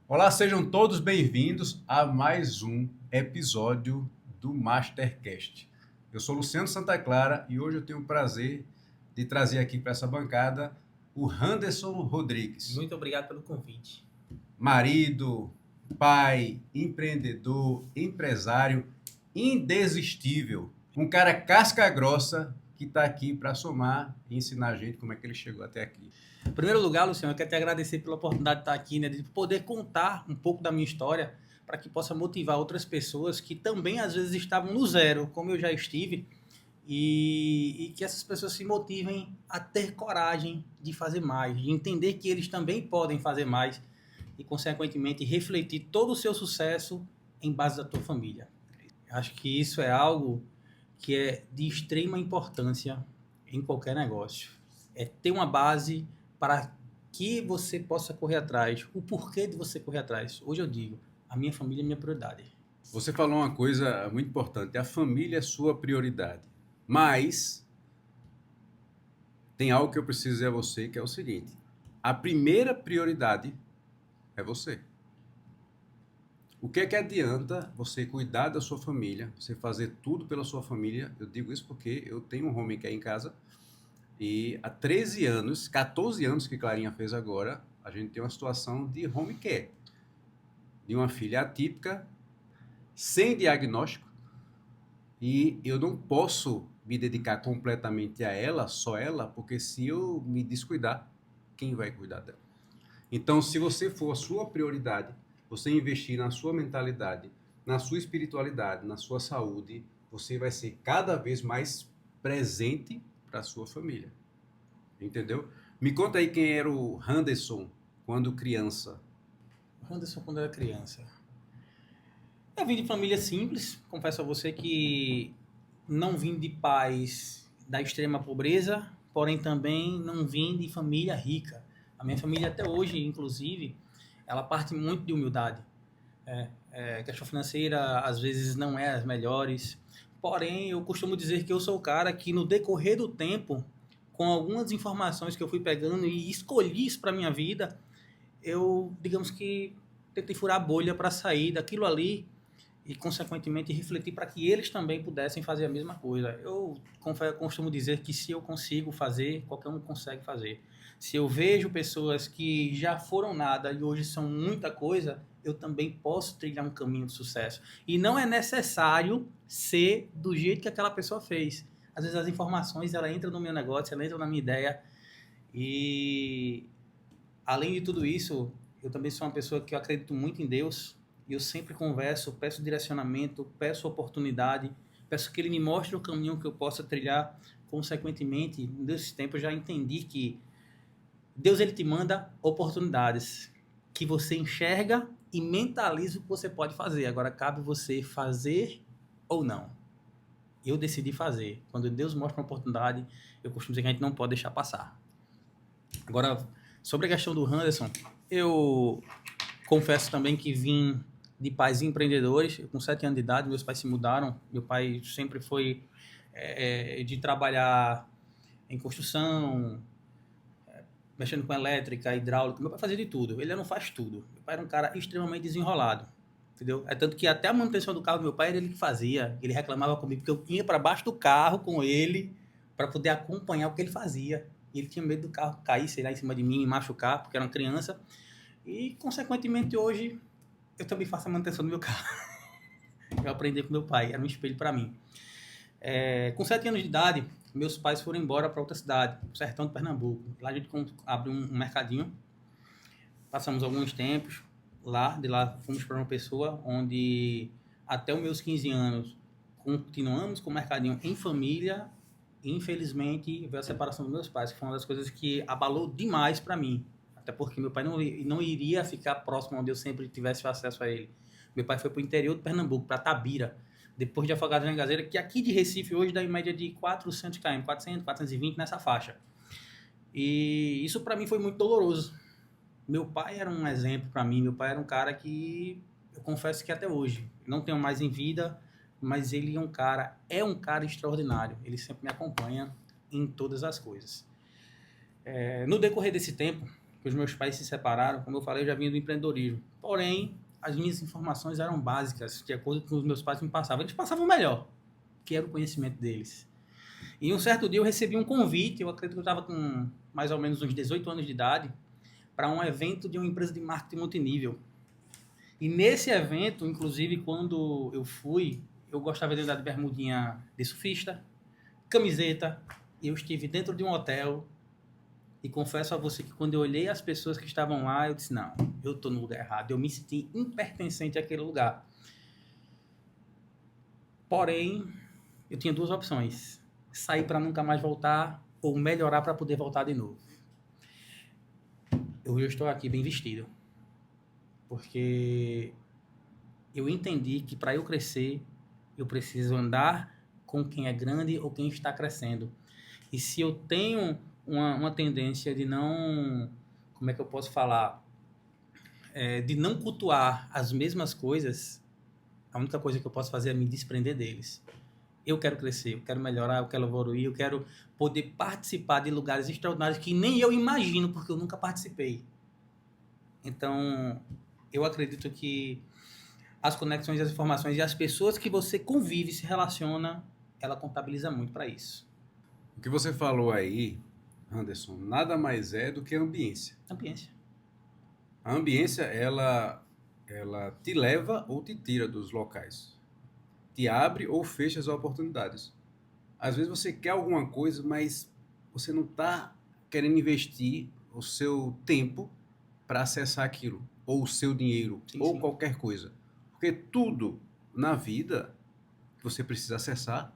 Olá, sejam todos bem-vindos a mais um episódio do Mastercast. Eu sou Luciano Santa Clara e hoje eu tenho o prazer de trazer aqui para essa bancada o Handerson Rodrigues, Muito obrigado pelo convite. marido, pai, empreendedor, empresário, indesistível, um cara casca grossa que está aqui para somar e ensinar a gente como é que ele chegou até aqui. Em primeiro lugar, Luciano, eu quero te agradecer pela oportunidade de estar aqui, né, de poder contar um pouco da minha história para que possa motivar outras pessoas que também às vezes estavam no zero, como eu já estive, e que essas pessoas se motivem a ter coragem de fazer mais, de entender que eles também podem fazer mais e, consequentemente, refletir todo o seu sucesso em base da tua família. Acho que isso é algo que é de extrema importância em qualquer negócio. É ter uma base para que você possa correr atrás, o porquê de você correr atrás. Hoje eu digo, a minha família é minha prioridade. Você falou uma coisa muito importante: a família é sua prioridade. Mas tem algo que eu preciso dizer a você, que é o seguinte: a primeira prioridade é você. O que é que adianta você cuidar da sua família, você fazer tudo pela sua família? Eu digo isso porque eu tenho um home care em casa e há 13 anos, 14 anos que Clarinha fez agora, a gente tem uma situação de home care, de uma filha atípica, sem diagnóstico, e eu não posso me dedicar completamente a ela, só ela, porque se eu me descuidar, quem vai cuidar dela? Então, se você for a sua prioridade, você investir na sua mentalidade, na sua espiritualidade, na sua saúde, você vai ser cada vez mais presente para a sua família. Entendeu? Me conta aí quem era o Henderson quando criança. O Anderson, quando eu era criança, eu vim de família simples. Confesso a você que não vim de pais da extrema pobreza, porém também não vim de família rica. A minha família até hoje, inclusive, ela parte muito de humildade. Questão financeira às vezes não é as melhores, porém eu costumo dizer que eu sou o cara que no decorrer do tempo, com algumas informações que eu fui pegando e escolhi isso para minha vida, eu, digamos que, tentei furar a bolha para sair daquilo ali e, consequentemente, refletir para que eles também pudessem fazer a mesma coisa. Eu costumo dizer que se eu consigo fazer, qualquer um consegue fazer. Se eu vejo pessoas que já foram nada e hoje são muita coisa, eu também posso trilhar um caminho de sucesso. E não é necessário ser do jeito que aquela pessoa fez. Às vezes as informações, ela entra no meu negócio, ela entra na minha ideia e, além de tudo isso, eu também sou uma pessoa que eu acredito muito em Deus e eu sempre converso, peço direcionamento, peço oportunidade, peço que Ele me mostre o caminho que eu possa trilhar. Consequentemente, nesse tempo eu já entendi que Deus ele te manda oportunidades que você enxerga e mentaliza o que você pode fazer. Agora cabe você fazer ou não. Eu decidi fazer. Quando Deus mostra uma oportunidade, eu costumo dizer que a gente não pode deixar passar. Agora, sobre a questão do Henderson, eu confesso também que vim de pais empreendedores. Eu, com 7 anos de idade, meus pais se mudaram. Meu pai sempre foi de trabalhar em construção, mexendo com elétrica, hidráulica. Meu pai fazia de tudo. Ele não faz tudo. Meu pai era um cara extremamente desenrolado. Entendeu? É tanto que até a manutenção do carro do meu pai era ele que fazia. Ele reclamava comigo porque eu ia para baixo do carro com ele para poder acompanhar o que ele fazia. E ele tinha medo do carro cair, sei lá, em cima de mim e machucar, porque era uma criança. E, consequentemente, hoje eu também faço a manutenção do meu carro. Eu aprendi com meu pai, era um espelho para mim. Com 7 anos de idade, meus pais foram embora para outra cidade, o sertão de Pernambuco. Lá a gente abriu um mercadinho, passamos alguns tempos lá, de lá fomos para uma pessoa onde até os meus 15 anos continuamos com o mercadinho em família. E, infelizmente, veio a separação dos meus pais, que foi uma das coisas que abalou demais para mim. Até porque meu pai não iria ficar próximo onde eu sempre tivesse acesso a ele. Meu pai foi para o interior de Pernambuco, para Tabira, depois de Afogados na Gazeira, que aqui de Recife hoje dá em média de 400 km, 400, 420 nessa faixa. E isso para mim foi muito doloroso. Meu pai era um exemplo para mim, meu pai era um cara que eu confesso que até hoje não tenho mais em vida, mas ele é um cara extraordinário. Ele sempre me acompanha em todas as coisas. No decorrer desse tempo, que os meus pais se separaram, como eu falei, eu já vinha do empreendedorismo. Porém, as minhas informações eram básicas, de acordo com os meus pais me passavam. Eles passavam melhor, que era o conhecimento deles. E um certo dia eu recebi um convite, eu acredito que eu estava com mais ou menos uns 18 anos de idade, para um evento de uma empresa de marketing multinível. E nesse evento, inclusive, quando eu fui, eu gostava de andar de bermudinha de surfista, camiseta, e eu estive dentro de um hotel, e confesso a você que quando eu olhei as pessoas que estavam lá, eu disse, não, eu estou no lugar errado, eu me senti impertencente àquele lugar. Porém, eu tinha duas opções, sair para nunca mais voltar, ou melhorar para poder voltar de novo. Eu estou aqui bem vestido, porque eu entendi que para eu crescer, eu preciso andar com quem é grande ou quem está crescendo. E se eu tenho uma tendência de não, como é que eu posso falar, de não cultuar as mesmas coisas, a única coisa que eu posso fazer é me desprender deles. Eu quero crescer, eu quero melhorar, eu quero evoluir, eu quero poder participar de lugares extraordinários que nem eu imagino, porque eu nunca participei. Então, eu acredito que as conexões, as informações e as pessoas que você convive, se relaciona, ela contabiliza muito para isso. O que você falou aí, Anderson, nada mais é do que a ambiência. Ambiência. A ambiência, ela te leva ou te tira dos locais. Te abre ou fecha as oportunidades. Às vezes você quer alguma coisa, mas você não está querendo investir o seu tempo para acessar aquilo, ou o seu dinheiro, Sim, ou sim. qualquer coisa. Porque tudo na vida que você precisa acessar,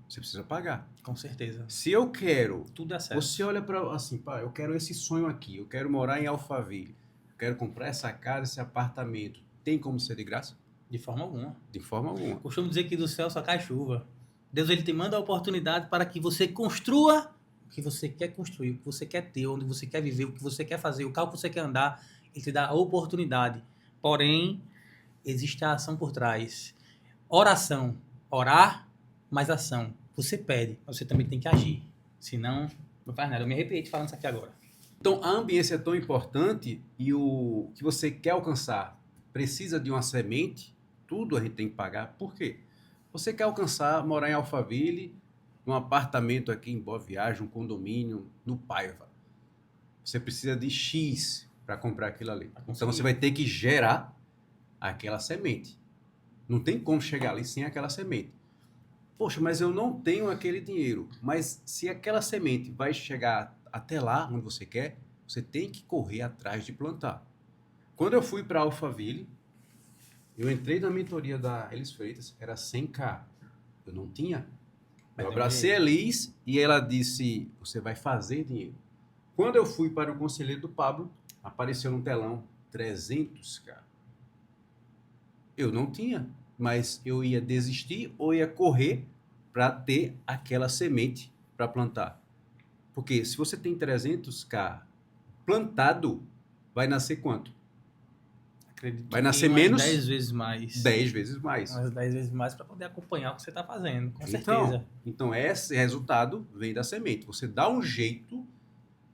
você precisa pagar. Com certeza. Se eu quero, Tudo é acesso. você olha para assim, pá, eu quero esse sonho aqui, eu quero morar em Alphaville, eu quero comprar essa casa, esse apartamento. Tem como ser de graça? De forma alguma. De forma alguma. Costumo dizer que do céu só cai chuva. Deus ele te manda a oportunidade para que você construa o que você quer construir, o que você quer ter, onde você quer viver, o que você quer fazer, o carro que você quer andar. Ele te dá a oportunidade. Porém, existe a ação por trás. Oração. Orar, mais ação. Você pede, mas você também tem que agir. Senão, não faz nada. Eu me arrepiei falando isso aqui agora. Então, a ambiência é tão importante e o que você quer alcançar precisa de uma semente, tudo a gente tem que pagar. Por quê? Você quer alcançar, morar em Alphaville, num apartamento aqui em Boa Viagem, um condomínio no Paiva. Você precisa de X para comprar aquilo ali. Então, você vai ter que gerar aquela semente. Não tem como chegar ali sem aquela semente. Poxa, mas eu não tenho aquele dinheiro. Mas se aquela semente vai chegar até lá onde você quer, você tem que correr atrás de plantar. Quando eu fui para Alphaville, eu entrei na mentoria da Elis Freitas, era 100k. Eu não tinha. Eu abracei a Elis e ela disse, você vai fazer dinheiro. Quando eu fui para o conselheiro do Pablo, apareceu no telão 300k. Eu não tinha, mas eu ia desistir ou ia correr para ter aquela semente para plantar. Porque se você tem 300k plantado, vai nascer quanto? Acredito vai nascer que menos 10 vezes mais. 10 vezes mais. Umas 10 vezes mais para poder acompanhar o que você está fazendo, com certeza. Então, esse resultado vem da semente. Você dá um jeito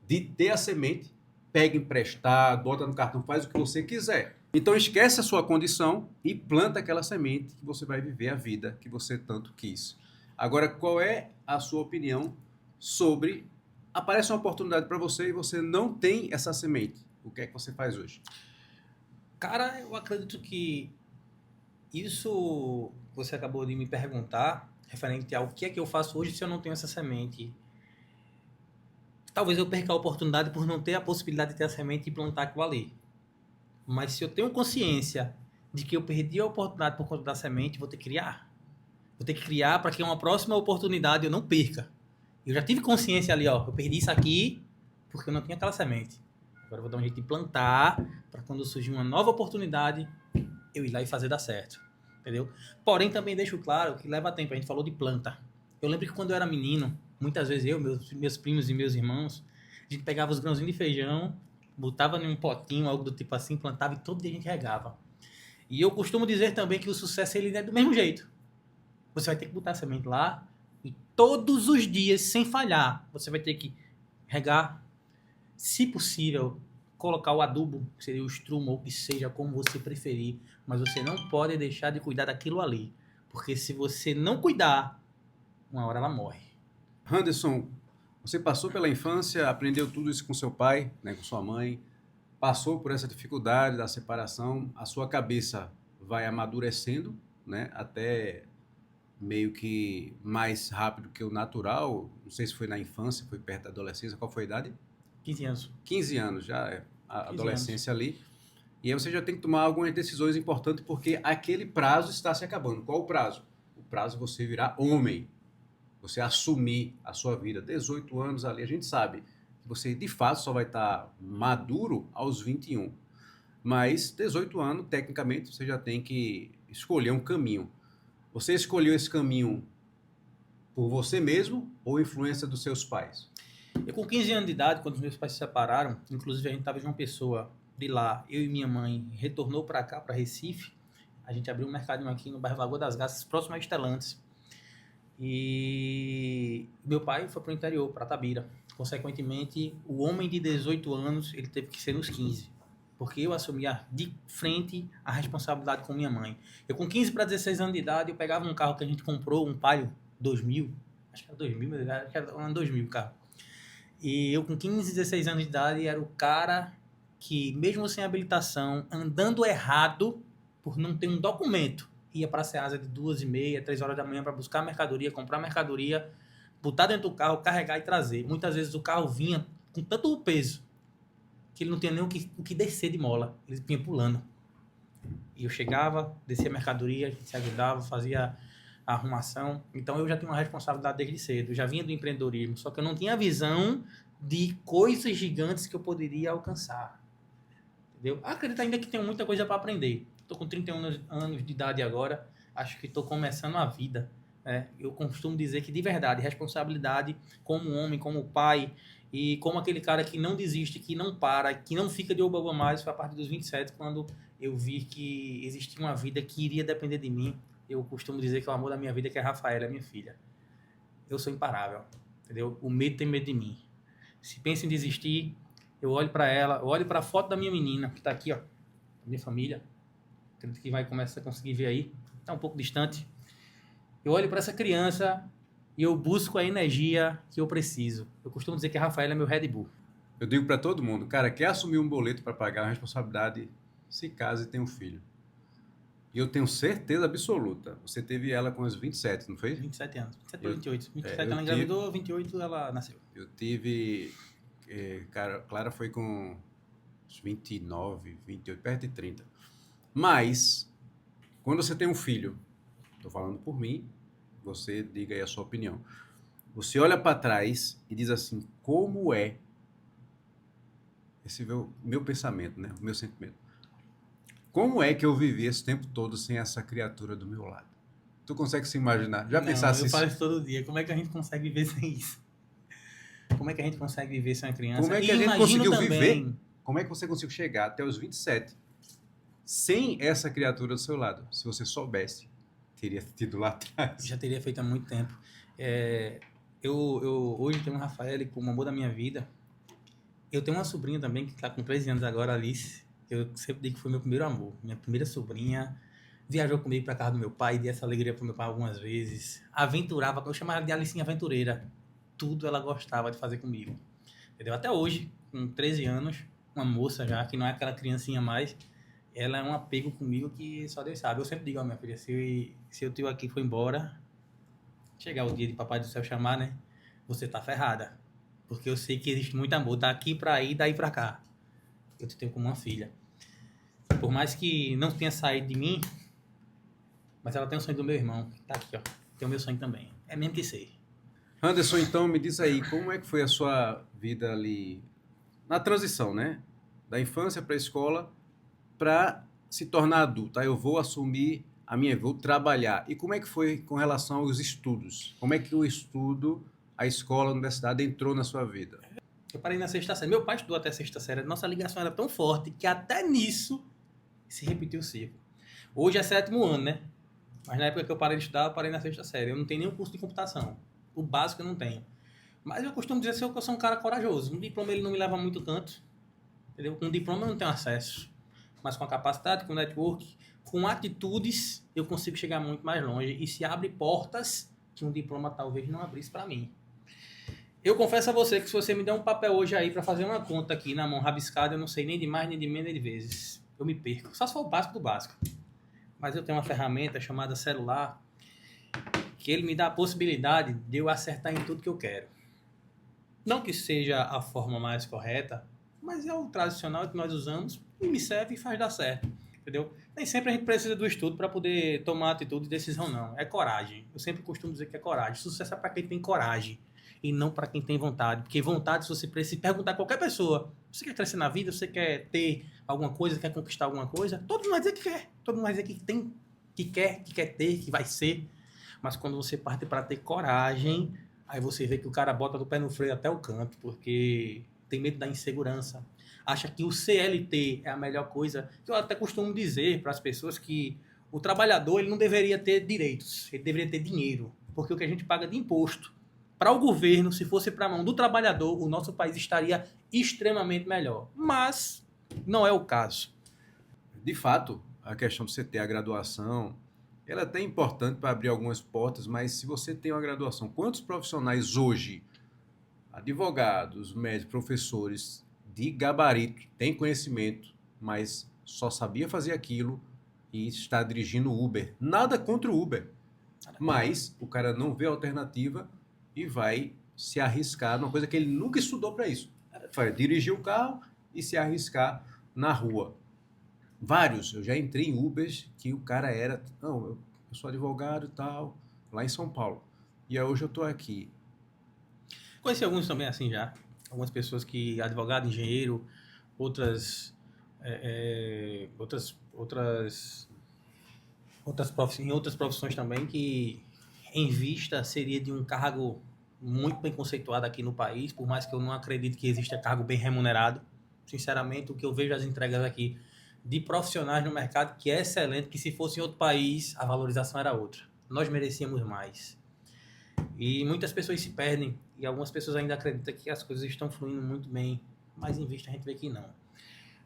de ter a semente, pega emprestado, bota no cartão, faz o que você quiser. Então, esquece a sua condição e planta aquela semente que você vai viver a vida que você tanto quis. Agora, qual é a sua opinião sobre aparece uma oportunidade para você e você não tem essa semente? O que é que você faz hoje? Cara, eu acredito que isso você acabou de me perguntar, referente ao que é que eu faço hoje se eu não tenho essa semente. Talvez eu perca a oportunidade por não ter a possibilidade de ter a semente e plantar aquilo ali. Mas se eu tenho consciência de que eu perdi a oportunidade por conta da semente, vou ter que criar. Vou ter que criar para que uma próxima oportunidade eu não perca. Eu já tive consciência ali, ó, eu perdi isso aqui porque eu não tinha aquela semente. Agora eu vou dar um jeito de plantar para quando surgir uma nova oportunidade, eu ir lá e fazer dar certo. Entendeu? Porém, também deixo claro que leva tempo. A gente falou de planta. Eu lembro que quando eu era menino, muitas vezes eu, meus primos e meus irmãos, a gente pegava os grãozinhos de feijão, botava em um potinho, algo do tipo assim, plantava e todo dia a gente regava. E eu costumo dizer também que o sucesso ele é do mesmo jeito. Você vai ter que botar a semente lá e todos os dias, sem falhar, você vai ter que regar, se possível, colocar o adubo, que seria o estrumo, ou que seja como você preferir, mas você não pode deixar de cuidar daquilo ali. Porque se você não cuidar, uma hora ela morre. Anderson, você passou pela infância, aprendeu tudo isso com seu pai, né, com sua mãe, passou por essa dificuldade da separação, a sua cabeça vai amadurecendo, né, até meio que mais rápido que o natural. Não sei se foi na infância, foi perto da adolescência, qual foi a idade? 15 anos. 15 anos, já é a 15 adolescência ali. E aí você já tem que tomar algumas decisões importantes, porque aquele prazo está se acabando. Qual o prazo? O prazo é você virar homem, você assumir a sua vida. 18 anos ali, a gente sabe que você de fato só vai estar maduro aos 21. Mas 18 anos, tecnicamente, você já tem que escolher um caminho. Você escolheu esse caminho por você mesmo ou influência dos seus pais? Eu com 15 anos de idade, quando os meus pais se separaram, inclusive a gente estava em uma pessoa de lá, eu e minha mãe, retornou para cá, para Recife. A gente abriu um mercadinho aqui no bairro Lagoa das Garças, próximo a Estelantes. E meu pai foi para o interior, para Tabira. Consequentemente, o homem de 18 anos, ele teve que ser nos 15. Porque eu assumia de frente a responsabilidade com minha mãe. Eu com 15 para 16 anos de idade, eu pegava um carro que a gente comprou, um Palio 2000. Acho que era 2000, mas acho que era um ano 2000 o carro. E eu com 15, 16 anos de idade, era o cara que, mesmo sem habilitação, andando errado, por não ter um documento, ia para a Ceasa de 2h30, 3 horas da manhã para buscar mercadoria, comprar mercadoria, botar dentro do carro, carregar e trazer. Muitas vezes o carro vinha com tanto peso que ele não tinha nem o que descer de mola. Ele vinha pulando. E eu chegava, descia a mercadoria, a gente se ajudava, fazia a arrumação. Então eu já tinha uma responsabilidade desde cedo. Eu já vinha do empreendedorismo, só que eu não tinha a visão de coisas gigantes que eu poderia alcançar. Entendeu? Acredito ainda que tenho muita coisa para aprender. Estou com 31 anos de idade agora, acho que estou começando a vida. Eu costumo dizer que, de verdade, responsabilidade como homem, como pai e como aquele cara que não desiste, que não para, que não fica de oba mais, foi a partir dos 27, quando eu vi que existia uma vida que iria depender de mim. Eu costumo dizer que o amor da minha vida, que é a Rafaela, minha filha. Eu sou imparável, entendeu? O medo tem medo de mim. Se pensa em desistir, eu olho para ela, eu olho para a foto da minha menina, que está aqui, ó, minha família. Acredito que vai começar a conseguir ver aí. Está um pouco distante. Eu olho para essa criança e eu busco a energia que eu preciso. Eu costumo dizer que a Rafaela é meu Red Bull. Eu digo para todo mundo, cara, quer assumir um boleto para pagar uma responsabilidade, se casa e tem um filho. E eu tenho certeza absoluta, você teve ela com os 27, não foi? 27 anos. 27 para 28. 27 eu ela engravidou, 28 ela nasceu. Eu tive... Clara foi com uns 29, 28, perto de 30. Mas, quando você tem um filho, estou falando por mim, você diga aí a sua opinião. Você olha para trás e diz assim, como é esse meu pensamento, né? O meu sentimento. Como é que eu vivi esse tempo todo sem essa criatura do meu lado? Tu consegue se imaginar? Já pensasse eu isso? falo isso todo dia. Como é que a gente consegue viver sem isso? Como é que a gente consegue viver sem uma criança? Como é que a gente conseguiu viver? Como é que você conseguiu chegar até os 27 sem essa criatura do seu lado? Se você soubesse, teria tido lá atrás. Já teria feito há muito tempo. Eu hoje tenho um Rafael como amor da minha vida. Eu tenho uma sobrinha também que está com 13 anos agora, Alice. Eu sempre digo que foi meu primeiro amor. Minha primeira sobrinha viajou comigo para casa do meu pai, dei essa alegria para o meu pai algumas vezes. Aventurava, eu chamava de Alicinha Aventureira. Tudo ela gostava de fazer comigo. Entendeu? Até hoje, com 13 anos, uma moça já, que não é aquela criancinha mais, ela é um apego comigo que só Deus sabe. Eu sempre digo, minha filha, se o tio aqui for embora, chegar o dia de Papai do Céu chamar, né? Você tá ferrada. Porque eu sei que existe muito amor, daqui pra aí, daí pra cá. Eu te tenho como uma filha. Por mais que não tenha saído de mim, mas ela tem o sonho do meu irmão, que tá aqui, ó. Tem o meu sonho também. É mesmo que sei. Anderson, então, me diz aí, como é que foi a sua vida ali, na transição, né? Da infância para a escola, para se tornar adulto. Aí eu vou assumir vou trabalhar. E como é que foi com relação aos estudos? Como é que o estudo, a escola, a universidade entrou na sua vida? Eu parei na sexta série. Meu pai estudou até a sexta série. Nossa ligação era tão forte que até nisso se repetiu o ciclo. Hoje é 7º ano, né? Mas na época que eu parei de estudar, eu parei na sexta série. Eu não tenho nenhum curso de computação. O básico eu não tenho. Mas eu costumo dizer que eu sou um cara corajoso. Um diploma ele não me leva a muito canto. entendeu? Com diploma eu não tenho acesso, mas com a capacidade, com o network, com atitudes, eu consigo chegar muito mais longe e se abre portas que um diploma talvez não abrisse para mim. Eu confesso a você que se você me der um papel hoje aí para fazer uma conta aqui na mão rabiscada, eu não sei nem de mais, nem de menos, nem de vezes. Eu me perco. Só se for o básico do básico. Mas eu tenho uma ferramenta chamada celular que ele me dá a possibilidade de eu acertar em tudo que eu quero. Não que seja a forma mais correta, mas é o tradicional que nós usamos e me serve e faz dar certo. Entendeu? Nem sempre a gente precisa do estudo para poder tomar atitude e decisão, não. É coragem. Eu sempre costumo dizer que é coragem. Sucesso é para quem tem coragem e não para quem tem vontade. Porque vontade, se você precisa perguntar a qualquer pessoa, você quer crescer na vida, você quer ter alguma coisa, quer conquistar alguma coisa, todo mundo vai dizer que quer. Todo mundo vai dizer que tem, que quer ter, que vai ser. Mas quando você parte para ter coragem, aí você vê que o cara bota do pé no freio até o canto, porque tem medo da insegurança. Acha que o CLT é a melhor coisa. Eu até costumo dizer para as pessoas que o trabalhador ele não deveria ter direitos, ele deveria ter dinheiro. Porque o que a gente paga de imposto para o governo, se fosse para a mão do trabalhador, o nosso país estaria extremamente melhor. Mas não é o caso. De fato, a questão de você ter a graduação, ela é até importante para abrir algumas portas, mas se você tem uma graduação, quantos profissionais hoje, advogados, médicos, professores de gabarito, têm conhecimento, mas só sabia fazer aquilo e está dirigindo Uber? Nada contra o Uber, mas o cara não vê alternativa e vai se arriscar numa coisa que ele nunca estudou para isso. Vai dirigir o carro e se arriscar na rua. Vários, eu já entrei em Ubers que o cara era, não, eu sou advogado e tal, lá em São Paulo. E aí hoje eu tô aqui. Conheci alguns também assim já. Algumas pessoas que, advogado, engenheiro, outras, em outras profissões também, que em vista seria de um cargo muito bem conceituado aqui no país, por mais que eu não acredite que exista cargo bem remunerado. Sinceramente, o que eu vejo as entregas aqui de profissionais no mercado, que é excelente, que se fosse em outro país, a valorização era outra. Nós merecíamos mais. E muitas pessoas se perdem, e algumas pessoas ainda acreditam que as coisas estão fluindo muito bem, mas em vista a gente vê que não.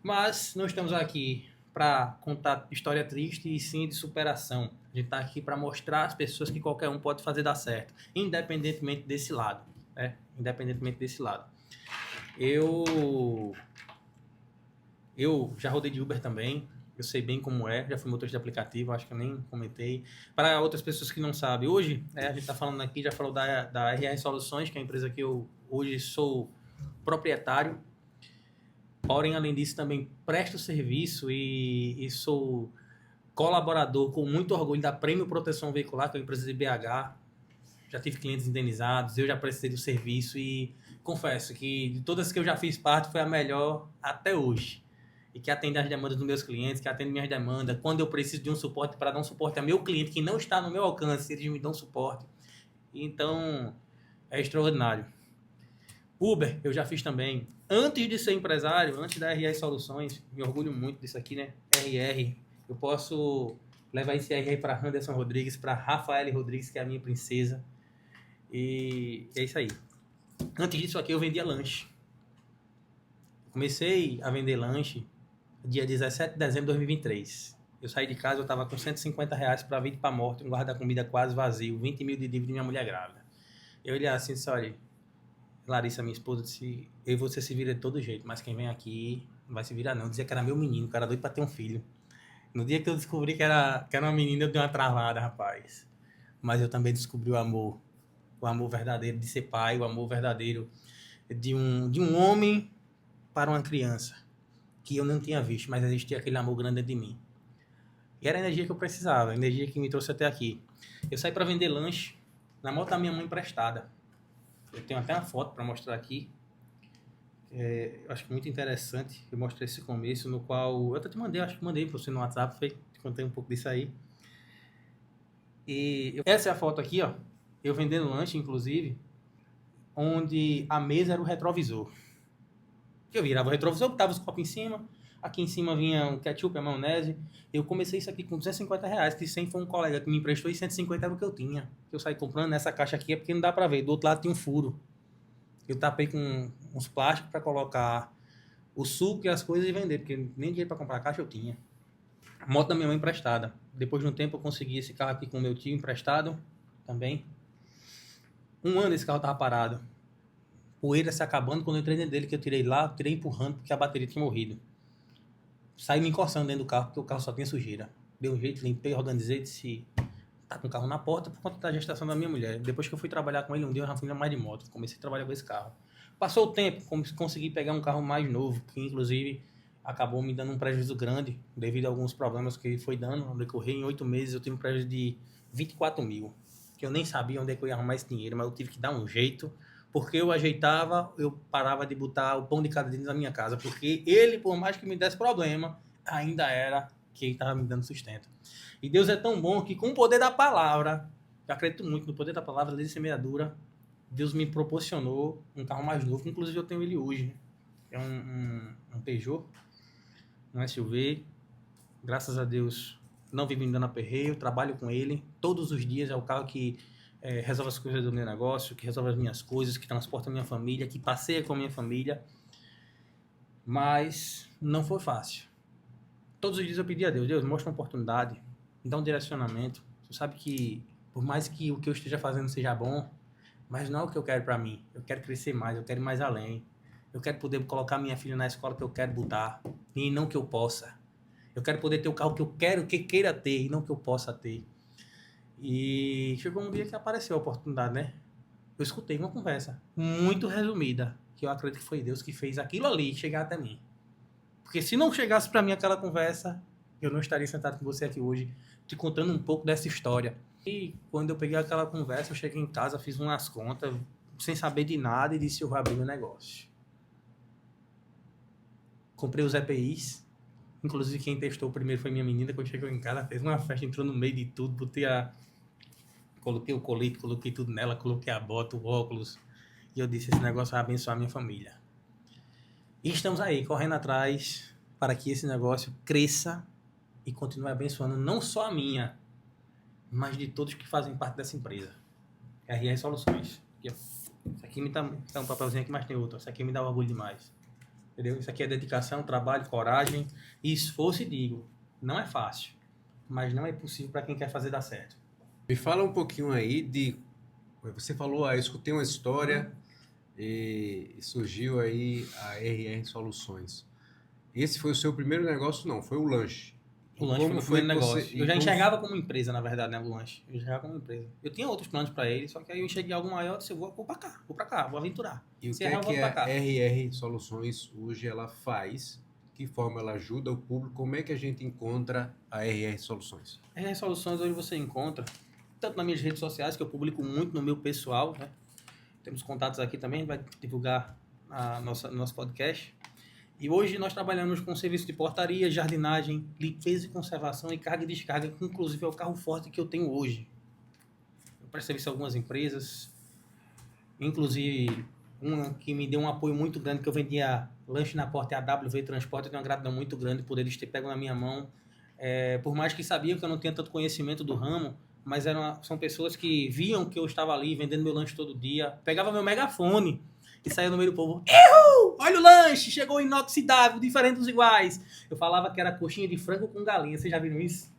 Mas não estamos aqui para contar história triste e sim de superação. A gente está aqui para mostrar às pessoas que qualquer um pode fazer dar certo, independentemente desse lado, né? Independentemente desse lado. Eu já rodei de Uber também, eu sei bem como é, já fui motorista de aplicativo, acho que eu nem comentei. Para outras pessoas que não sabem, hoje, a gente está falando aqui, já falou da RR Soluções, que é a empresa que eu hoje sou proprietário. Porém, além disso, também presto serviço e sou colaborador com muito orgulho da Prêmio Proteção Veicular, que é uma empresa de BH. Já tive clientes indenizados, eu já prestei do serviço e confesso que de todas que eu já fiz parte, foi a melhor até hoje. E que atende às demandas dos meus clientes, que atende minhas demandas. Quando eu preciso de um suporte para dar um suporte a meu cliente que não está no meu alcance, eles me dão suporte. Então, é extraordinário. Uber, eu já fiz também. Antes de ser empresário, antes da RR Soluções, me orgulho muito disso aqui, né? RR. Eu posso levar esse RR para Anderson Rodrigues, para Rafael Rodrigues, que é a minha princesa. E é isso aí. Antes disso aqui, eu vendia lanche. Comecei a vender lanche dia 17 de dezembro de 2023. Eu saí de casa, eu estava com R$150 para vir para a morte, um guarda-comida quase vazio, 20 mil de dívida de minha mulher grávida. Eu olhei assim e disse, olha, Larissa, minha esposa, disse, eu e você se vira de todo jeito, mas quem vem aqui não vai se virar não. Eu dizia que era meu menino, que era doido para ter um filho. No dia que eu descobri que era uma menina, eu dei uma travada, rapaz. Mas eu também descobri o amor verdadeiro de ser pai, o amor verdadeiro de um homem para uma criança, que eu não tinha visto, mas existia aquele amor grande dentro de mim. E era a energia que eu precisava, a energia que me trouxe até aqui. Eu saí para vender lanche na moto da minha mãe emprestada. Eu tenho até uma foto para mostrar aqui. Eu acho muito interessante. Eu mostrei esse começo, no qual eu até te mandei, acho que mandei para você no WhatsApp, te contei um pouco disso aí. E essa é a foto aqui, ó. Eu vendendo lanche, inclusive, onde a mesa era o retrovisor. Eu virava o retrovisor, botava os copos em cima, aqui em cima vinha o ketchup, a maionese. Eu comecei isso aqui com R$250, que 100 foi um colega que me emprestou e 150 era o que eu tinha. Eu saí comprando nessa caixa aqui, é porque não dá pra ver, do outro lado tinha um furo. Eu tapei com uns plásticos para colocar o suco e as coisas e vender, porque nem dinheiro para comprar caixa eu tinha. A moto da minha mãe emprestada. Depois de um tempo eu consegui esse carro aqui com o meu tio emprestado também. 1 ano esse carro tava parado. Poeira se acabando, quando eu entrei dentro dele, que eu tirei lá, eu tirei empurrando porque a bateria tinha morrido. Saí me encostando dentro do carro, porque o carro só tinha sujeira. Dei um jeito, limpei, organizei, disse, tá com o carro na porta por conta da gestação da minha mulher. Depois que eu fui trabalhar com ele, um dia eu já fui mais de moto, comecei a trabalhar com esse carro. Passou o tempo, consegui pegar um carro mais novo, que inclusive acabou me dando um prejuízo grande, devido a alguns problemas que ele foi dando. No decorrer, em 8 meses, eu tive um prejuízo de 24 mil, que eu nem sabia onde é que eu ia arrumar esse dinheiro, mas eu tive que dar um jeito, porque eu ajeitava, eu parava de botar o pão de cada dia na minha casa, porque ele, por mais que me desse problema, ainda era quem estava me dando sustento. E Deus é tão bom que com o poder da palavra, eu acredito muito no poder da palavra, desde semeadura, Deus me proporcionou um carro mais novo, inclusive eu tenho ele hoje, é um Peugeot, um SUV, graças a Deus não vivo me dando aperreio, trabalho com ele todos os dias, é o carro que resolve as coisas do meu negócio, que resolve as minhas coisas, que transporta a minha família, que passeia com a minha família, mas não foi fácil. Todos os dias eu pedi a Deus, Deus, mostra uma oportunidade, dá um direcionamento. Você sabe que, por mais que o que eu esteja fazendo seja bom, mas não é o que eu quero para mim. Eu quero crescer mais, eu quero ir mais além. Eu quero poder colocar minha filha na escola que eu quero botar, e não que eu possa. Eu quero poder ter o carro que eu quero, que queira ter, e não que eu possa ter. E chegou um dia que apareceu a oportunidade, né? Eu escutei uma conversa muito resumida, que eu acredito que foi Deus que fez aquilo ali chegar até mim. Porque se não chegasse para mim aquela conversa, eu não estaria sentado com você aqui hoje, te contando um pouco dessa história. E quando eu peguei aquela conversa, eu cheguei em casa, fiz umas contas, sem saber de nada, e disse, eu vou abrir meu negócio. Comprei os EPIs, inclusive quem testou primeiro foi minha menina, quando chegou em casa, fez uma festa, entrou no meio de tudo, coloquei o colete, coloquei tudo nela, coloquei a bota, o óculos, e eu disse, esse negócio vai abençoar a minha família. E estamos aí, correndo atrás para que esse negócio cresça e continue abençoando não só a minha, mas de todos que fazem parte dessa empresa. RR Soluções. Aqui, ó. Isso aqui me dá um papelzinho aqui, mas tem outro. Isso aqui me dá orgulho demais. Entendeu? Isso aqui é dedicação, trabalho, coragem e esforço, e digo, não é fácil, mas não é impossível para quem quer fazer dar certo. Me fala um pouquinho aí de... Você falou, eu escutei uma história e surgiu aí a RR Soluções. Esse foi o seu primeiro negócio? Não, foi o lanche. O lanche foi meu primeiro negócio. Eu já enxergava como empresa, na verdade, né, o lanche. Eu enxergava como empresa. Eu tinha outros planos para ele, só que aí eu enxerguei algo maior e disse, eu vou para cá, vou aventurar. E o que é que a RR Soluções hoje ela faz? Que forma ela ajuda o público? Como é que a gente encontra a RR Soluções? A RR Soluções hoje você encontra, tanto nas minhas redes sociais, que eu publico muito no meu pessoal, né? Temos contatos aqui também, vai divulgar nosso podcast. E hoje nós trabalhamos com serviço de portaria, jardinagem, limpeza e conservação e carga e descarga, que inclusive é o carro forte que eu tenho hoje. Eu presto serviço a algumas empresas, inclusive uma que me deu um apoio muito grande, que eu vendia lanche na porta, e a AWV Transporte, eu tenho uma gratidão muito grande por eles terem pego na minha mão. Por mais que sabiam que eu não tinha tanto conhecimento do ramo, mas são pessoas que viam que eu estava ali vendendo meu lanche todo dia, pegava meu megafone e saía no meio do povo, erro! Olha o lanche, chegou inoxidável, diferente dos iguais. Eu falava que era coxinha de frango com galinha, vocês já viram isso?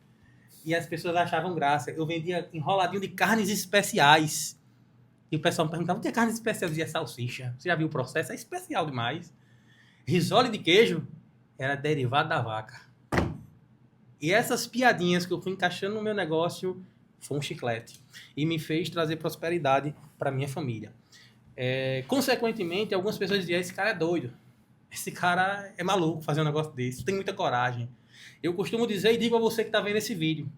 E as pessoas achavam graça. Eu vendia enroladinho de carnes especiais. E o pessoal me perguntava, o que é carne especial? Eu dizia salsicha. Você já viu o processo? É especial demais. Risole de queijo era derivado da vaca. E essas piadinhas que eu fui encaixando no meu negócio foi um chiclete. E me fez trazer prosperidade para minha família. Consequentemente, algumas pessoas diziam, esse cara é doido. Esse cara é maluco fazer um negócio desse. Tem muita coragem. Eu costumo dizer e digo a você que está vendo esse vídeo.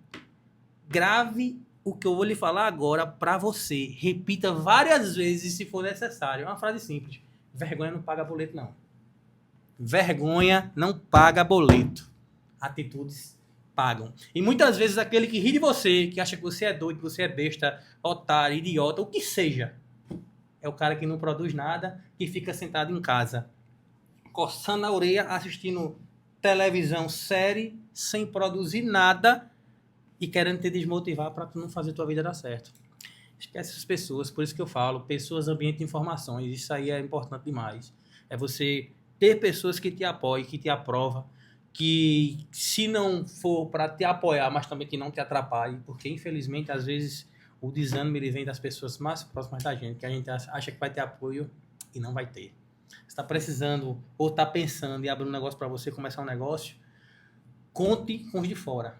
Grave o que eu vou lhe falar agora para você. Repita várias vezes se for necessário. É uma frase simples. Vergonha não paga boleto, não. Vergonha não paga boleto. Atitudes pagam. E muitas vezes aquele que ri de você, que acha que você é doido, que você é besta, otário, idiota, o que seja, é o cara que não produz nada, que fica sentado em casa, coçando a orelha, assistindo televisão, série, sem produzir nada e querendo te desmotivar para tu não fazer tua vida dar certo. Esquece essas pessoas, por isso que eu falo, pessoas, ambiente de informações, isso aí é importante demais. É você ter pessoas que te apoiem, que te aprovam, que se não for para te apoiar, mas também que não te atrapalhe, porque infelizmente às vezes o desânimo ele vem das pessoas mais próximas da gente, que a gente acha que vai ter apoio e não vai ter. Você está precisando ou está pensando em abrir um negócio para você começar um negócio, conte com os de fora.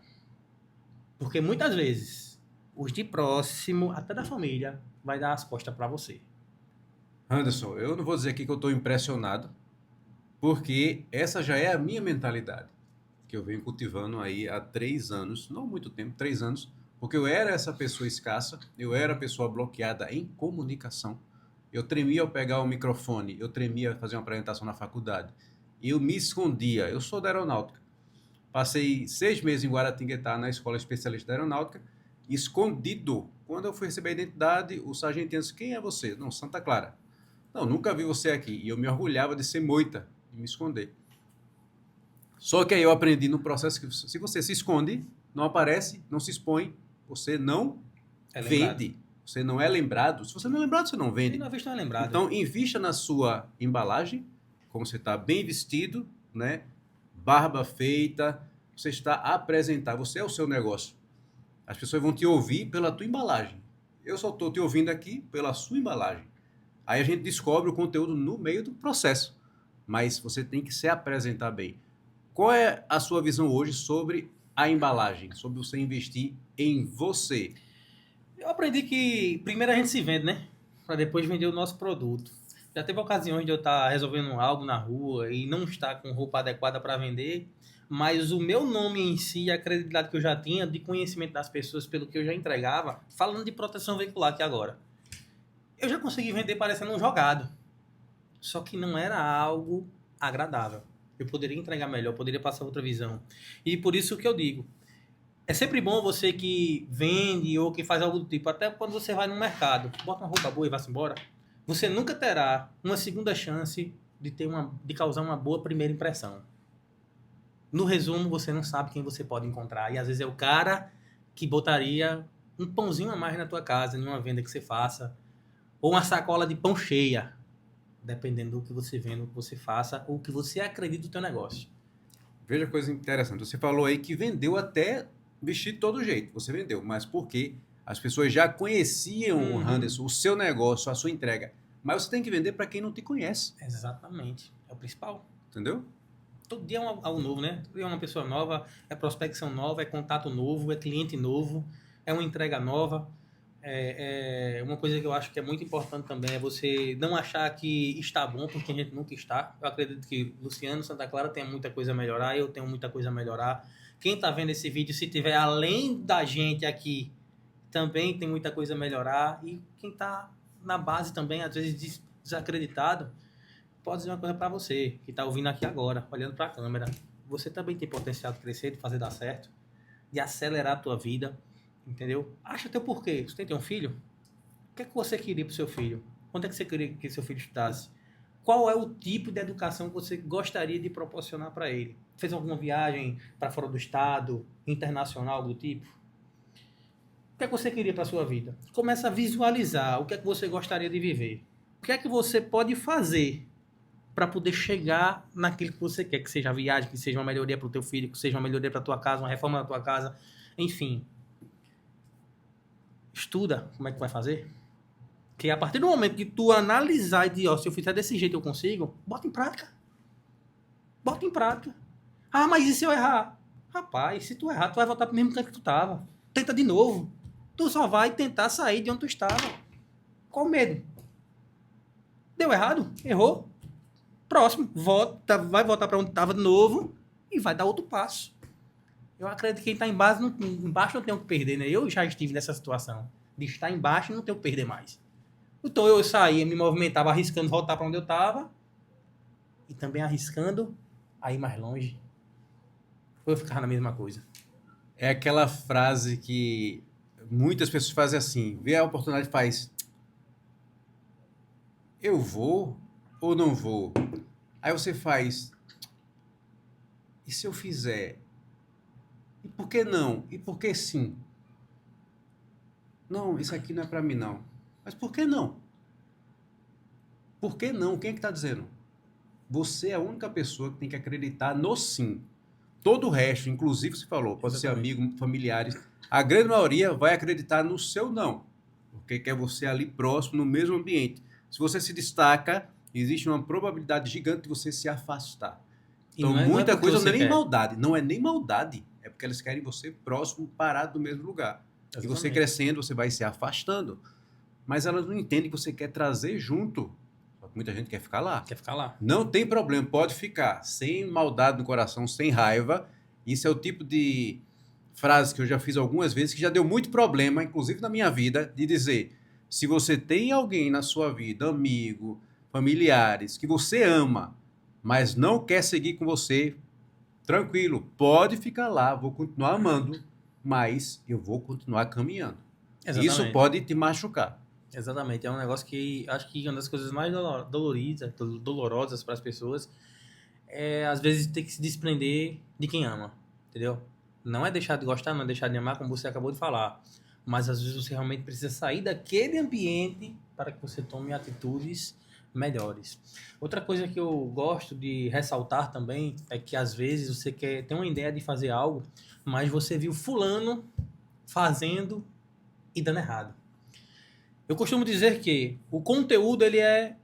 Porque muitas vezes os de próximo, até da família, vai dar as costas para você. Anderson, eu não vou dizer aqui que eu estou impressionado, porque essa já é a minha mentalidade, que eu venho cultivando aí há 3 anos, não muito tempo, 3 anos, porque eu era essa pessoa escassa, eu era a pessoa bloqueada em comunicação, eu tremia ao pegar o microfone, eu tremia ao fazer uma apresentação na faculdade, eu me escondia, eu sou da aeronáutica, passei 6 meses em Guaratinguetá, na Escola Especialista da Aeronáutica, escondido. Quando eu fui receber a identidade, o sargento disse, quem é você? Não, Santa Clara. Não, nunca vi você aqui. E eu me orgulhava de ser moita, de me esconder. Só que aí eu aprendi no processo que se você se esconde, não aparece, não se expõe, você não vende. Você não é lembrado. Se você não é lembrado, você não vende. Se não é visto, não é lembrado. Então, invista na sua embalagem, como você está bem vestido, né? Barba feita, você está a apresentar, você é o seu negócio. As pessoas vão te ouvir pela tua embalagem. Eu só estou te ouvindo aqui pela sua embalagem. Aí a gente descobre o conteúdo no meio do processo. Mas você tem que se apresentar bem. Qual é a sua visão hoje sobre a embalagem? Sobre você investir em você? Eu aprendi que primeiro a gente se vende, né? Para depois vender o nosso produto. Já teve ocasiões de eu estar resolvendo algo na rua e não estar com roupa adequada para vender, mas o meu nome em si, a credibilidade que eu já tinha, de conhecimento das pessoas pelo que eu já entregava, falando de proteção veicular aqui agora, eu já consegui vender parecendo um jogado. Só que não era algo agradável. Eu poderia entregar melhor, poderia passar outra visão. E por isso que eu digo, é sempre bom você que vende ou que faz algo do tipo, até quando você vai no mercado, bota uma roupa boa e vai-se embora, você nunca terá uma segunda chance de causar uma boa primeira impressão. No resumo, você não sabe quem você pode encontrar. E às vezes é o cara que botaria um pãozinho a mais na tua casa, em uma venda que você faça, ou uma sacola de pão cheia, dependendo do que você vende, do que você faça, ou o que você acredita no teu negócio. Veja coisa interessante. Você falou aí que vendeu até vestir de todo jeito. Você vendeu, mas por quê? As pessoas já conheciam o Anderson, o seu negócio, a sua entrega. Mas você tem que vender para quem não te conhece. Exatamente. É o principal. Entendeu? Todo dia é algo novo, né? Todo dia é uma pessoa nova, é prospecção nova, é contato novo, é cliente novo, é uma entrega nova. Uma coisa que eu acho que é muito importante também é você não achar que está bom, porque a gente nunca está. Eu acredito que Luciano Santa Clara tem muita coisa a melhorar, eu tenho muita coisa a melhorar. Quem está vendo esse vídeo, se tiver além da gente aqui, também tem muita coisa a melhorar. E quem está na base também, às vezes desacreditado, pode dizer uma coisa para você, que está ouvindo aqui agora, olhando para a câmera. Você também tem potencial de crescer, de fazer dar certo, de acelerar a tua vida, entendeu? Acha teu porquê. Você tem um filho? O que é que você queria para o seu filho? Onde é que você queria que seu filho estudasse? Qual é o tipo de educação que você gostaria de proporcionar para ele? Fez alguma viagem para fora do estado, internacional, do tipo? O que é que você queria para sua vida? Começa a visualizar o que é que você gostaria de viver. O que é que você pode fazer para poder chegar naquilo que você quer, que seja a viagem, que seja uma melhoria para o teu filho, que seja uma melhoria para tua casa, uma reforma na tua casa, enfim. Estuda como é que vai fazer. Que a partir do momento que tu analisar e dizer, ó, se eu fizer desse jeito eu consigo, bota em prática. Bota em prática. Ah, mas e se eu errar? Rapaz, se tu errar, tu vai voltar pro mesmo canto que tu tava. Tenta de novo. Tu só vai tentar sair de onde tu estava. Qual o medo? Deu errado? Errou? Próximo, volta, vai voltar para onde estava de novo e vai dar outro passo. Eu acredito que quem está embaixo não tem o que perder, né? Eu já estive nessa situação de estar embaixo e não ter o que perder mais. Então eu saía, me movimentava, arriscando voltar para onde eu estava e também arriscando a ir mais longe. Ou eu ficava na mesma coisa. É aquela frase que muitas pessoas fazem assim, vê a oportunidade e faz, eu vou ou não vou? Aí você faz, e se eu fizer? E por que não? E por que sim? Não, isso aqui não é para mim não. Mas por que não? Por que não? Quem é que está dizendo? Você é a única pessoa que tem que acreditar no sim. Todo o resto, inclusive você falou, pode ser Exatamente. amigo, familiares, a grande maioria vai acreditar no seu não, porque quer você ali próximo, no mesmo ambiente. Se você se destaca, existe uma probabilidade gigante de você se afastar. E Então, não é muita porque coisa não você é nem quer. maldade, não é nem maldade, é porque eles querem você próximo, parado no mesmo lugar. E você Exatamente. crescendo, você vai se afastando. Mas elas não entendem que você quer trazer junto. Só que muita gente quer ficar lá. Quer ficar lá. Não tem problema, pode ficar. Sem maldade no coração, sem raiva. Isso é o tipo de frase que eu já fiz algumas vezes, que já deu muito problema, inclusive na minha vida, de dizer: se você tem alguém na sua vida, amigo, familiares, que você ama, mas não quer seguir com você, tranquilo, pode ficar lá, vou continuar amando, mas eu vou continuar caminhando. Isso Exatamente. pode te machucar. Exatamente. É um negócio que acho que uma das coisas mais dolorosas para as pessoas é, às vezes, ter que se desprender de quem ama. Entendeu? Não é deixar de gostar, não é deixar de amar, como você acabou de falar. Mas às vezes você realmente precisa sair daquele ambiente para que você tome atitudes melhores. Outra coisa que eu gosto de ressaltar também é que às vezes você quer ter uma ideia de fazer algo, mas você viu fulano fazendo e dando errado. Eu costumo dizer que o conteúdo ele é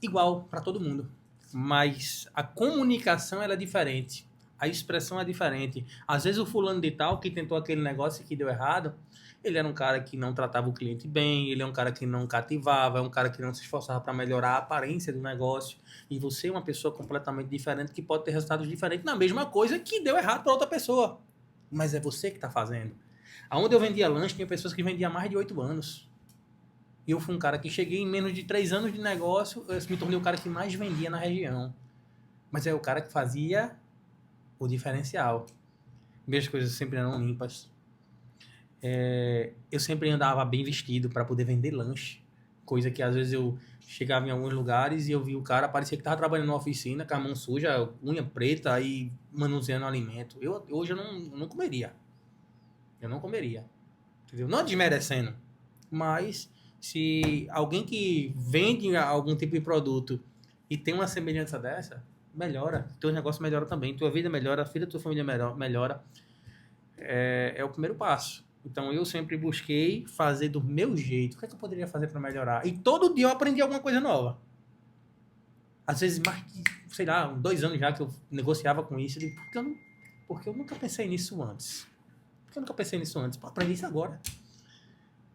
igual para todo mundo, mas a comunicação ela é diferente, a expressão é diferente. Às vezes o fulano de tal que tentou aquele negócio que deu errado, ele era um cara que não tratava o cliente bem, ele é um cara que não cativava, é um cara que não se esforçava para melhorar a aparência do negócio, e você é uma pessoa completamente diferente que pode ter resultados diferentes na mesma coisa que deu errado para outra pessoa, mas é você que está fazendo. Aonde eu vendia lanche, tinha pessoas que vendiam há mais de 8 anos. E eu fui um cara que cheguei em menos de 3 anos de negócio, eu me tornei o cara que mais vendia na região. Mas é o cara que fazia o diferencial. Minhas coisas sempre eram limpas. Eu sempre andava bem vestido para poder vender lanche. Coisa que às vezes eu chegava em alguns lugares e eu vi o cara, parecia que estava trabalhando na oficina, com a mão suja, unha preta, aí manuseando alimento. Hoje eu não comeria. Eu não comeria. Entendeu? Não desmerecendo. Mas se alguém que vende algum tipo de produto e tem uma semelhança dessa, melhora. Teu negócio melhora também. Tua vida melhora, a vida da tua família melhora. É o primeiro passo. Então eu sempre busquei fazer do meu jeito. O que é que eu poderia fazer para melhorar? E todo dia eu aprendi alguma coisa nova. Às vezes mais de, sei lá, 2 anos já que eu negociava com isso. Eu digo, porque eu nunca pensei nisso antes. Porque eu nunca pensei nisso antes. Pô, aprendi isso agora.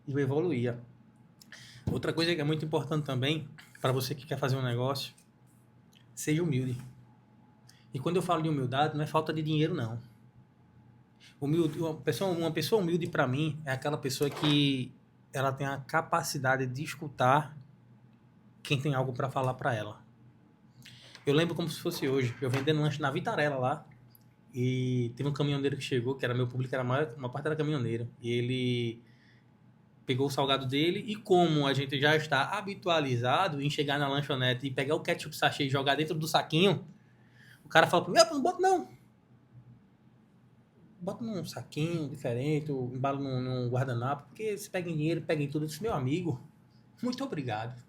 E eu evoluía. Outra coisa que é muito importante também, para você que quer fazer um negócio, seja humilde. E quando eu falo de humildade, não é falta de dinheiro, não. Uma pessoa humilde, para mim, é aquela pessoa que ela tem a capacidade de escutar quem tem algo para falar para ela. Eu lembro como se fosse hoje, eu vendendo lanche na Vitarella lá, e teve um caminhoneiro que chegou, que era meu público, era uma parte era caminhoneiro, e ele pegou o salgado dele e como a gente já está habitualizado em chegar na lanchonete e pegar o ketchup sachê e jogar dentro do saquinho, o cara fala para mim, não bota não. Bota num saquinho diferente, ou embalo num guardanapo, porque se pega em dinheiro, pega em tudo. Eu disse, meu amigo, muito obrigado.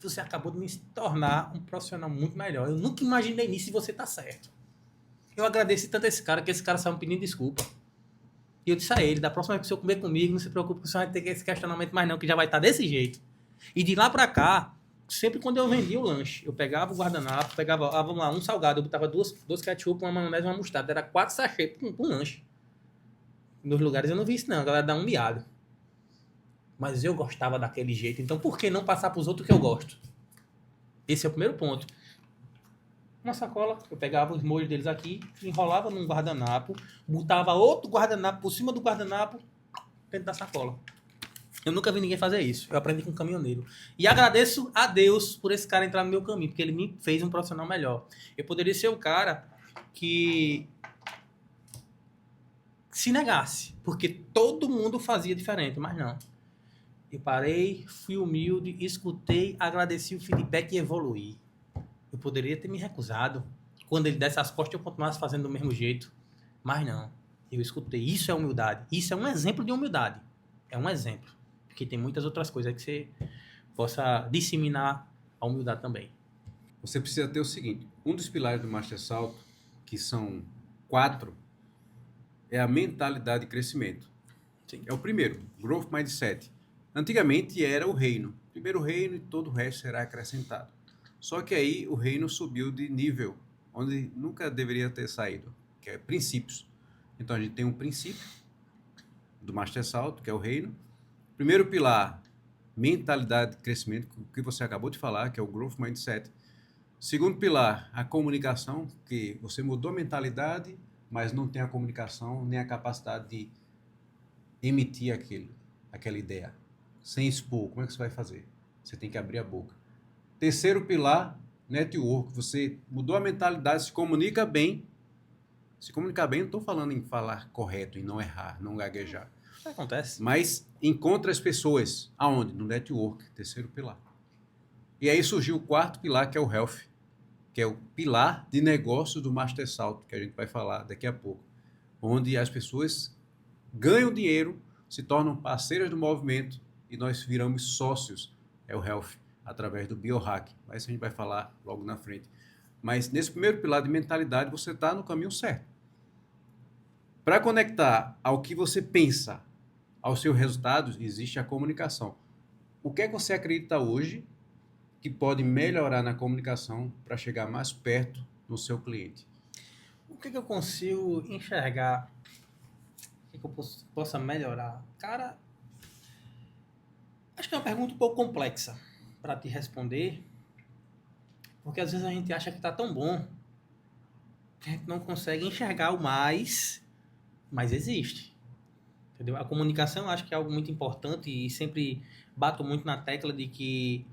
Você acabou de me tornar um profissional muito melhor. Eu nunca imaginei nisso e você tá certo. Eu agradeci tanto a esse cara, que esse cara saiu me pedindo desculpa. E eu disse a ele, da próxima vez que o senhor comer comigo, não se preocupe que o senhor vai ter esse questionamento mais não, que já vai estar desse jeito. E de lá pra cá, sempre quando eu vendia o lanche, eu pegava o guardanapo, pegava, vamos lá, um salgado, eu botava dois ketchup, uma maionese e uma mostarda. Era 4 sachês pra um lanche. Nos lugares eu não vi isso não, a galera dá um miado. Mas eu gostava daquele jeito, então por que não passar pros outros que eu gosto? Esse é o primeiro ponto. Uma sacola, eu pegava os molhos deles aqui, enrolava num guardanapo, botava outro guardanapo por cima do guardanapo, dentro da sacola. Eu nunca vi ninguém fazer isso. Eu aprendi com um caminhoneiro. E agradeço a Deus por esse cara entrar no meu caminho, porque ele me fez um profissional melhor. Eu poderia ser o cara que se negasse, porque todo mundo fazia diferente, mas não. Eu parei, fui humilde, escutei, agradeci o feedback e evoluí. Eu poderia ter me recusado. Quando ele desse as costas, eu continuasse fazendo do mesmo jeito. Mas não. Eu escutei. Isso é humildade. Isso é um exemplo de humildade. É um exemplo. Porque tem muitas outras coisas que você possa disseminar a humildade também. você precisa ter o seguinte: um dos pilares do Master Salto, que são 4, é a mentalidade de crescimento. Sim. É o primeiro, Growth Mindset. Antigamente era o reino. Primeiro o reino e todo o resto será acrescentado. Só que aí o reino subiu de nível, onde nunca deveria ter saído, que é princípios. Então a gente tem um princípio do Master Salto, que é o reino. Primeiro pilar, mentalidade de crescimento, que você acabou de falar, que é o Growth Mindset. Segundo pilar, a comunicação, que você mudou a mentalidade, mas não tem a comunicação nem a capacidade de emitir aquela ideia, sem expor. Como é que você vai fazer? Você tem que abrir a boca. Terceiro pilar, network. Você mudou a mentalidade, se comunica bem. Se comunicar bem, não estou falando em falar correto, em não errar, não gaguejar. Isso acontece. Mas encontra as pessoas. Aonde? No network, terceiro pilar. E aí surgiu o quarto pilar, que é o health, que é o pilar de negócio do Master Salto, que a gente vai falar daqui a pouco. Onde as pessoas ganham dinheiro, se tornam parceiras do movimento e nós viramos sócios. É o health, através do biohack. Mas a gente vai falar logo na frente. Mas nesse primeiro pilar de mentalidade, você está no caminho certo. Para conectar ao que você pensa, aos seus resultados, existe a comunicação. O que é que você acredita hoje que pode melhorar na comunicação para chegar mais perto do seu cliente? O que eu consigo enxergar? O que eu possa melhorar? Cara, acho que é uma pergunta um pouco complexa para te responder, porque às vezes a gente acha que está tão bom que a gente não consegue enxergar o mais, mas existe. Entendeu? A comunicação eu acho que é algo muito importante e sempre bato muito na tecla de que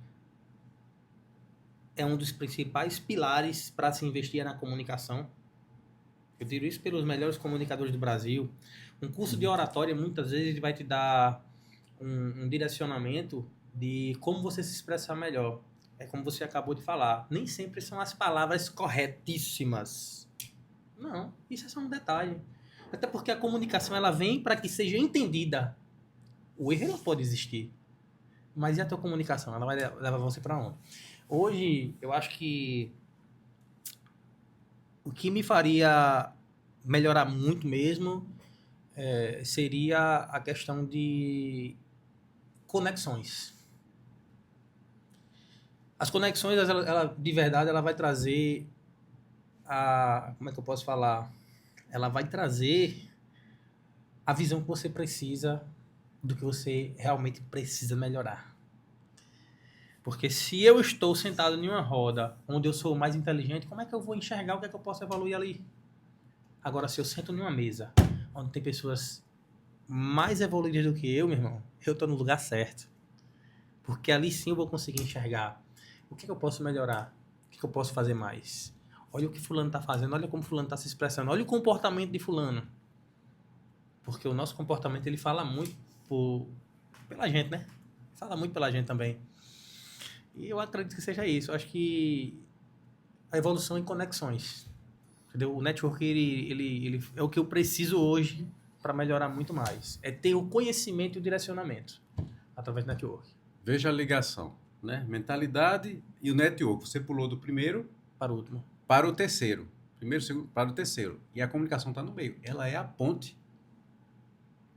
é um dos principais pilares para se investir na comunicação. Eu digo isso pelos melhores comunicadores do Brasil. Um curso de oratória, muitas vezes, ele vai te dar um direcionamento de como você se expressar melhor. É como você acabou de falar. Nem sempre são as palavras corretíssimas. Não, isso é só um detalhe. Até porque a comunicação ela vem para que seja entendida. O erro não pode existir. Mas e a tua comunicação? Ela vai levar você para onde? Hoje, eu acho que o que me faria melhorar muito mesmo seria a questão de conexões. As conexões, ela, de verdade, ela vai trazer como é que eu posso falar? Ela vai trazer a visão que você precisa do que você realmente precisa melhorar. Porque se eu estou sentado em uma roda onde eu sou mais inteligente, como é que eu vou enxergar o que é que eu posso evoluir ali? Agora, se eu sento em uma mesa onde tem pessoas mais evoluídas do que eu, meu irmão, eu estou no lugar certo. Porque ali sim eu vou conseguir enxergar o que é que eu posso melhorar, o que é que eu posso fazer mais. Olha o que fulano está fazendo, olha como fulano está se expressando, olha o comportamento de fulano. Porque o nosso comportamento, ele fala muito pela gente, né? Fala muito pela gente também. E eu acredito que seja isso. Eu acho que a evolução em conexões. Entendeu? O network, ele é o que eu preciso hoje para melhorar muito mais. É ter o conhecimento e o direcionamento através do network. Veja a ligação, né? Mentalidade e o network. Você pulou do primeiro Para o último. para o terceiro. Primeiro, segundo, para o terceiro. E a comunicação está no meio. Ela é a ponte.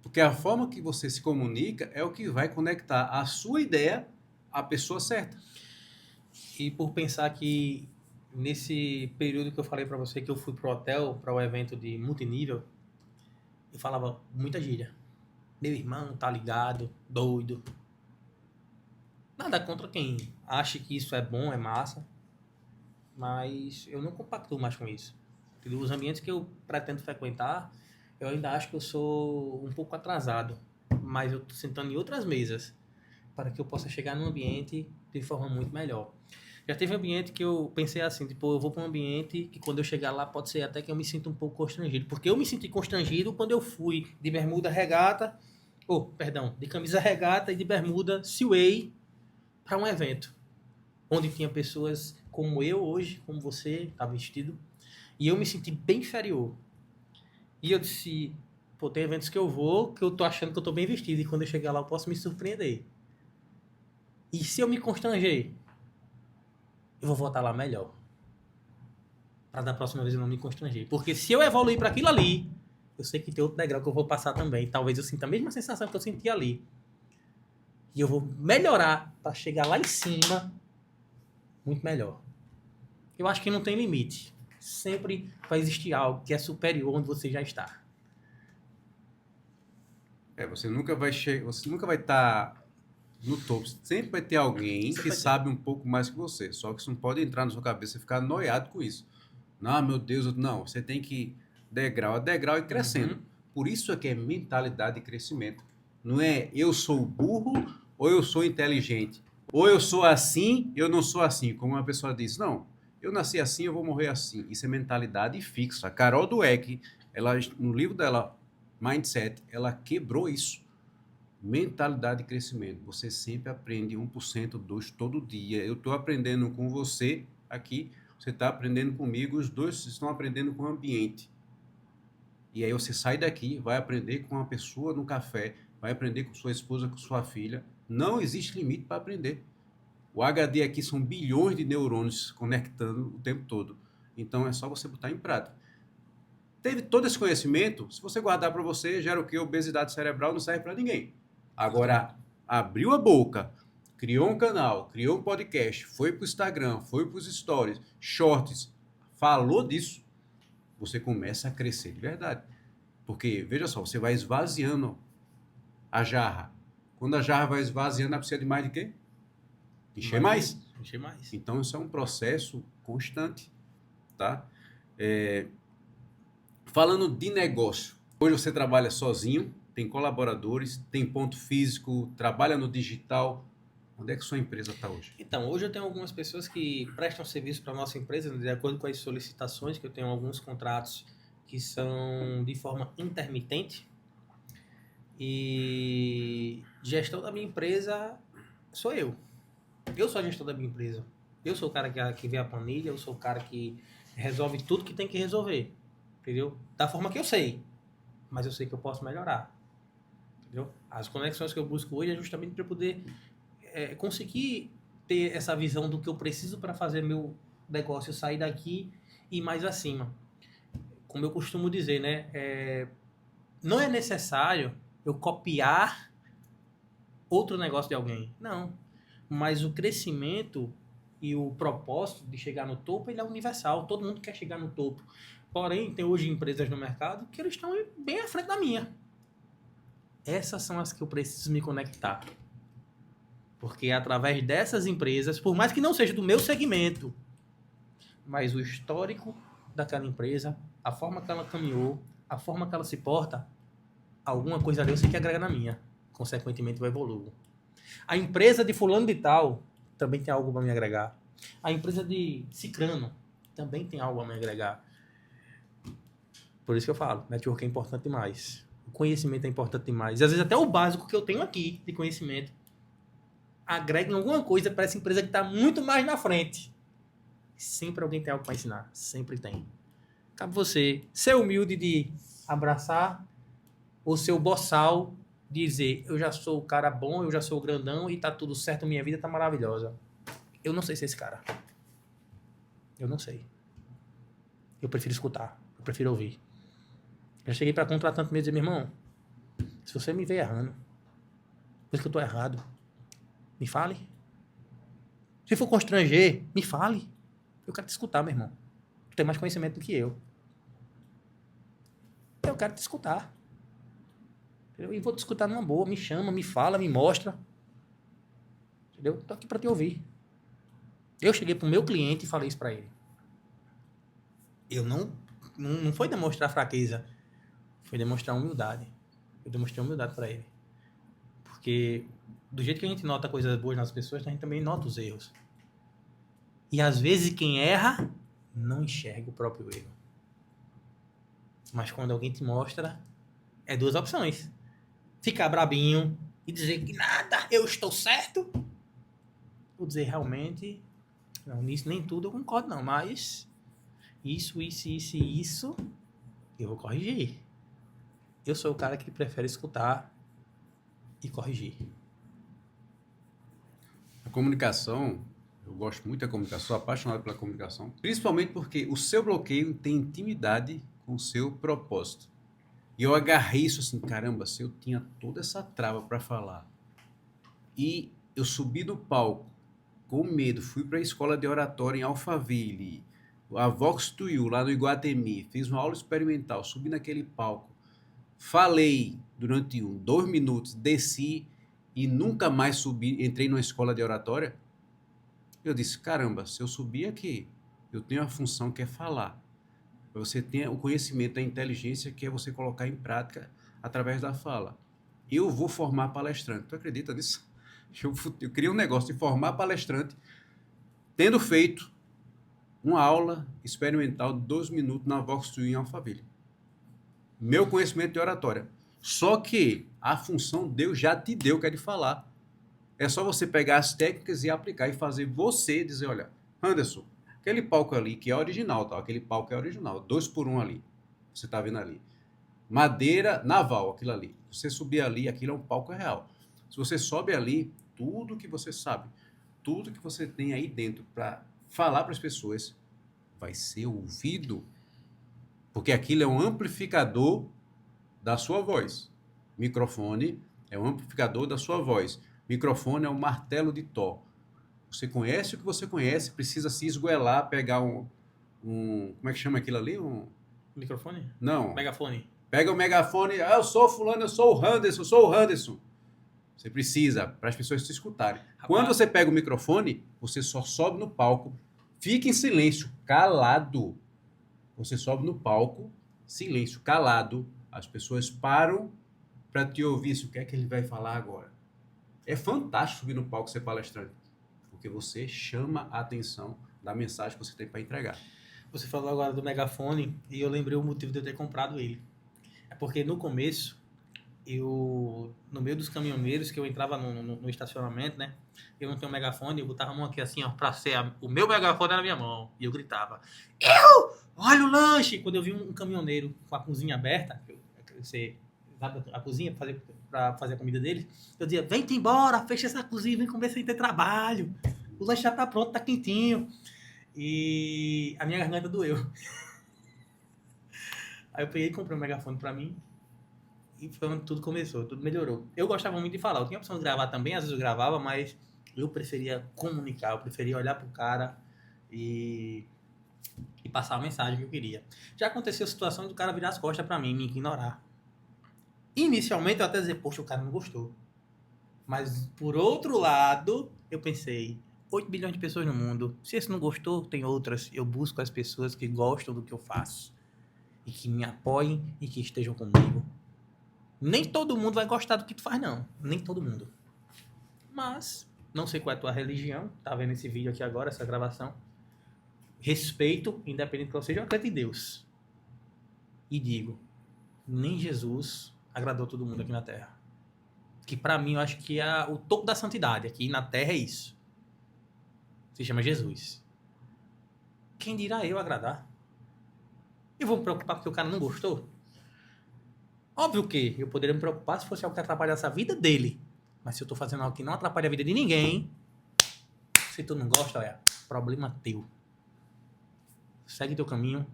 Porque a forma que você se comunica é o que vai conectar a sua ideia à pessoa certa. E por pensar que nesse período que eu falei para você que eu fui pro hotel, para o evento de multinível, eu falava muita gíria. Meu irmão, tá ligado, doido. Nada contra quem acha que isso é bom, é massa, mas eu não compactuo mais com isso. Entendeu? Os ambientes que eu pretendo frequentar, eu ainda acho que eu sou um pouco atrasado, mas eu tô sentando em outras mesas para que eu possa chegar num ambiente de forma muito melhor. Já teve um ambiente que eu pensei assim, tipo, eu vou para um ambiente que quando eu chegar lá pode ser até que eu me sinta um pouco constrangido, porque eu me senti constrangido quando eu fui de bermuda regata, de camisa regata e de bermuda Seaway para um evento, onde tinha pessoas como eu hoje, como você, tá vestido, e eu me senti bem inferior. E eu disse, pô, tem eventos que eu vou que eu tô achando que eu tô bem vestido, e quando eu chegar lá eu posso me surpreender. E se eu me constranger? eu vou voltar lá melhor. Para da próxima vez eu não me constranger. Porque se eu evoluir para aquilo ali, eu sei que tem outro degrau que eu vou passar também. Talvez eu sinta a mesma sensação que eu senti ali. E eu vou melhorar para chegar lá em cima muito melhor. Eu acho que não tem limite. Sempre vai existir algo que é superior onde você já está. Você nunca vai estar no topo. Sempre vai ter alguém que sabe um pouco mais que você. Só que isso não pode entrar na sua cabeça e ficar noiado com isso. Não, meu Deus, não. Você tem que ir degrau a degrau e crescendo. Por isso é que é mentalidade de crescimento. Não é eu sou burro ou eu sou inteligente. Ou eu sou assim, eu não sou assim. Como uma pessoa diz, não, eu nasci assim, eu vou morrer assim. Isso é mentalidade fixa. A Carol Dweck, ela, no livro dela, Mindset, ela quebrou isso. Mentalidade de crescimento. Você sempre aprende 1%, 2% todo dia. Eu estou aprendendo com você aqui, você está aprendendo comigo, os dois estão aprendendo com o ambiente. E aí você sai daqui, vai aprender com uma pessoa no café, vai aprender com sua esposa, com sua filha. Não existe limite para aprender. O HD aqui são bilhões de neurônios conectando o tempo todo. Então é só você botar em prática. Teve todo esse conhecimento, se você guardar para você, gera o quê? Obesidade cerebral, não serve para ninguém. Agora, abriu a boca, criou um canal, criou um podcast, foi para o Instagram, foi para os stories, shorts, falou disso, você começa a crescer de verdade. Porque, veja só, você vai esvaziando a jarra. Quando a jarra vai esvaziando, ela precisa de mais de quê? Encher mais. Encher mais. Então, isso é um processo constante, tá? Falando de negócio, hoje você trabalha sozinho, tem colaboradores, tem ponto físico, trabalha no digital. Onde é que sua empresa está hoje? Então, hoje eu tenho algumas pessoas que prestam serviço para a nossa empresa, de acordo com as solicitações, que eu tenho alguns contratos que são de forma intermitente. E gestão da minha empresa sou eu. Eu sou a gestor da minha empresa. Eu sou o cara que vê a planilha, eu sou o cara que resolve tudo que tem que resolver. Entendeu? Da forma que eu sei. Mas eu sei que eu posso melhorar. Entendeu? As conexões que eu busco hoje é justamente para poder conseguir ter essa visão do que eu preciso para fazer meu negócio sair daqui e ir mais acima. Como eu costumo dizer, né? Não é necessário eu copiar outro negócio de alguém. Não. Mas o crescimento e o propósito de chegar no topo, ele é universal. Todo mundo quer chegar no topo. Porém, tem hoje empresas no mercado que eles estão bem à frente da minha. Essas são as que eu preciso me conectar. Porque é através dessas empresas, por mais que não seja do meu segmento, mas o histórico daquela empresa, a forma que ela caminhou, a forma que ela se porta, alguma coisa ali eu sei que agrega na minha. Consequentemente, eu evoluo. A empresa de fulano de tal também tem algo para me agregar. A empresa de cicrano também tem algo a me agregar. Por isso que eu falo, network é importante demais. O conhecimento é importante demais. E às vezes até o básico que eu tenho aqui de conhecimento agrega em alguma coisa para essa empresa que está muito mais na frente. Sempre alguém tem algo para ensinar. Sempre tem. Cabe você ser humilde de abraçar ou ser o boçal de dizer, eu já sou o cara bom, eu já sou o grandão e tá tudo certo, minha vida tá maravilhosa. Eu não sei ser esse cara. Eu não sei. Eu prefiro escutar. Eu prefiro ouvir. Já cheguei para contratante mesmo e dizer, meu irmão, se você me vê errando, coisa que eu tô errado, me fale. Se for constranger, me fale. Eu quero te escutar, meu irmão. Tu tem mais conhecimento do que eu. Eu quero te escutar. E vou te escutar numa boa. Me chama, me fala, me mostra. Entendeu? Tô aqui para te ouvir. Eu cheguei pro meu cliente e falei isso para ele. Eu não foi demonstrar fraqueza. Foi demonstrar humildade. Eu demonstrei humildade para ele. Porque do jeito que a gente nota coisas boas nas pessoas, a gente também nota os erros. E às vezes quem erra não enxerga o próprio erro. Mas quando alguém te mostra, é duas opções. Ficar brabinho e dizer que nada, eu estou certo. Ou dizer realmente, não, nisso nem tudo eu concordo não, mas isso, eu vou corrigir. Eu sou o cara que prefere escutar e corrigir. A comunicação, Eu gosto muito da comunicação, sou apaixonado pela comunicação, principalmente porque o seu bloqueio tem intimidade com o seu propósito. E eu agarrei isso assim, caramba, se eu tinha toda essa trava para falar e eu subi no palco com medo, fui para a escola de oratória em Alphaville, a Vox to You, lá no Iguatemi, fiz uma aula experimental, subi naquele palco, falei durante 2 minutos, desci e nunca mais subi, entrei numa escola de oratória. Eu disse, caramba, se eu subir aqui, eu tenho a função que é falar. Você tem o conhecimento, a inteligência, que é você colocar em prática através da fala. Eu vou formar palestrante. Tu acredita nisso? Eu queria um negócio de formar palestrante, tendo feito uma aula experimental de 2 minutos na Vox em Alphaville. Meu conhecimento de oratória. Só que a função Deus já te deu, que é de falar. É só você pegar as técnicas e aplicar e fazer você dizer, olha, Anderson, aquele palco ali que é original, tá? Aquele palco é original, 2x1 ali. Você tá vendo ali. Madeira naval, aquilo ali. Você subir ali, aquilo é um palco real. Se você sobe ali, tudo que você sabe, tudo que você tem aí dentro para falar para as pessoas vai ser ouvido, porque aquilo é um amplificador da sua voz. Microfone é um amplificador da sua voz. Microfone é um martelo de Thor. Você conhece o que você conhece, precisa se esgoelar, pegar como é que chama aquilo ali? Microfone? Não. Megafone. Pega o megafone, eu sou fulano, eu sou o Anderson, eu sou o Anderson. Você precisa, para as pessoas te escutarem. Rapaz. Quando você pega o microfone, você só sobe no palco, fica em silêncio, calado. Você sobe no palco, silêncio, calado. As pessoas param para te ouvir. O que é que ele vai falar agora? É fantástico subir no palco e ser palestrante, porque você chama a atenção da mensagem que você tem para entregar. Você falou agora do megafone e eu lembrei o motivo de eu ter comprado ele. É porque no começo, no meio dos caminhoneiros, que eu entrava no estacionamento, né? Eu não tenho megafone, eu botava a mão aqui assim, ó, pra ser o meu megafone na minha mão. E eu gritava, olha o lanche! Quando eu vi um caminhoneiro com a cozinha aberta, você sabe a cozinha pra fazer a comida dele, eu dizia, vem-te embora, fecha essa cozinha, vem comer sem ter trabalho. O lanche já tá pronto, tá quentinho. E a minha garganta doeu. Aí eu peguei e comprei um megafone pra mim. E foi onde tudo começou, tudo melhorou. Eu gostava muito de falar, eu tinha a opção de gravar também, às vezes eu gravava, mas eu preferia comunicar, eu preferia olhar pro cara e passar a mensagem que eu queria. Já aconteceu a situação do cara virar as costas pra mim, me ignorar. Inicialmente eu até dizer, poxa, o cara não gostou. Mas por outro lado, eu pensei, 8 bilhões de pessoas no mundo, se esse não gostou, tem outras. Eu busco as pessoas que gostam do que eu faço. E que me apoiem e que estejam comigo. Nem todo mundo vai gostar do que tu faz, não. Nem todo mundo. Mas, não sei qual é a tua religião. Tá vendo esse vídeo aqui agora, essa gravação. Respeito, independente de qual seja, eu acredito em Deus. E digo, nem Jesus agradou todo mundo aqui na Terra. Que pra mim, eu acho que é o topo da santidade aqui na Terra é isso. Se chama Jesus. Quem dirá eu agradar? Eu vou me preocupar porque o cara não gostou? Óbvio que eu poderia me preocupar se fosse algo que atrapalhasse a vida dele. Mas se eu tô fazendo algo que não atrapalha a vida de ninguém, se tu não gosta, olha, problema teu. Segue teu caminho,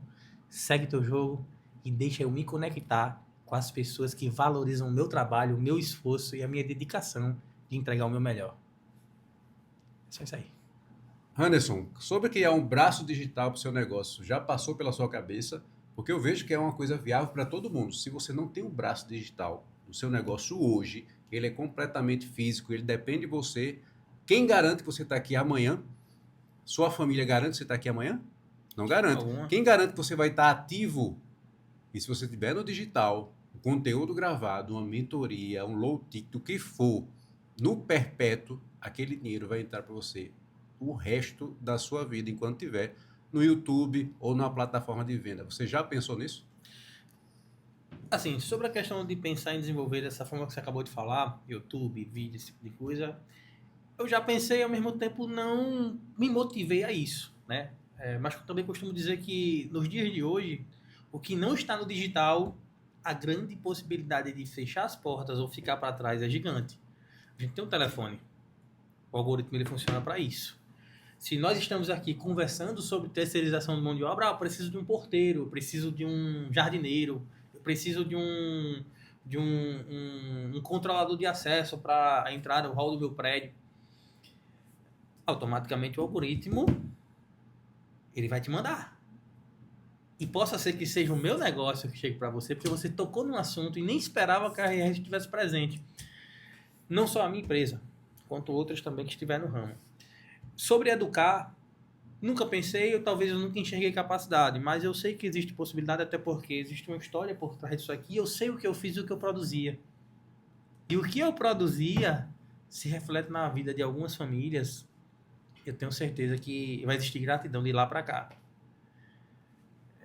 segue teu jogo e deixa eu me conectar com as pessoas que valorizam o meu trabalho, o meu esforço e a minha dedicação de entregar o meu melhor. É só isso aí. Anderson, sobre criar um braço digital para o seu negócio, já passou pela sua cabeça? Porque eu vejo que é uma coisa viável para todo mundo. Se você não tem um braço digital no seu negócio hoje, ele é completamente físico, ele depende de você. Quem garante que você está aqui amanhã? Sua família garante que você está aqui amanhã? Não garante. Quem garante que você vai estar ativo? E se você tiver no digital, um conteúdo gravado, uma mentoria, um low ticket, o que for, no perpétuo, aquele dinheiro vai entrar para você o resto da sua vida, enquanto tiver no YouTube ou numa plataforma de venda. Você já pensou nisso? Assim, sobre a questão de pensar em desenvolver dessa forma que você acabou de falar, YouTube, vídeo, esse tipo de coisa, eu já pensei e ao mesmo tempo não me motivei a isso, né? Mas eu também costumo dizer que nos dias de hoje, o que não está no digital, a grande possibilidade de fechar as portas ou ficar para trás é gigante. A gente tem um telefone, o algoritmo ele funciona para isso. Se nós estamos aqui conversando sobre terceirização de mão de obra, eu preciso de um porteiro, eu preciso de um jardineiro, eu preciso de um controlador de acesso para a entrada, o hall do meu prédio. Automaticamente o algoritmo ele vai te mandar. E possa ser que seja o meu negócio que chegue para você, porque você tocou num assunto e nem esperava que a RR estivesse presente. Não só a minha empresa, quanto outras também que estiver no ramo. Sobre educar, nunca pensei, talvez eu nunca enxerguei capacidade, mas eu sei que existe possibilidade, até porque existe uma história por trás disso aqui, eu sei o que eu fiz e o que eu produzia. E o que eu produzia se reflete na vida de algumas famílias. Eu tenho certeza que vai existir gratidão de lá para cá.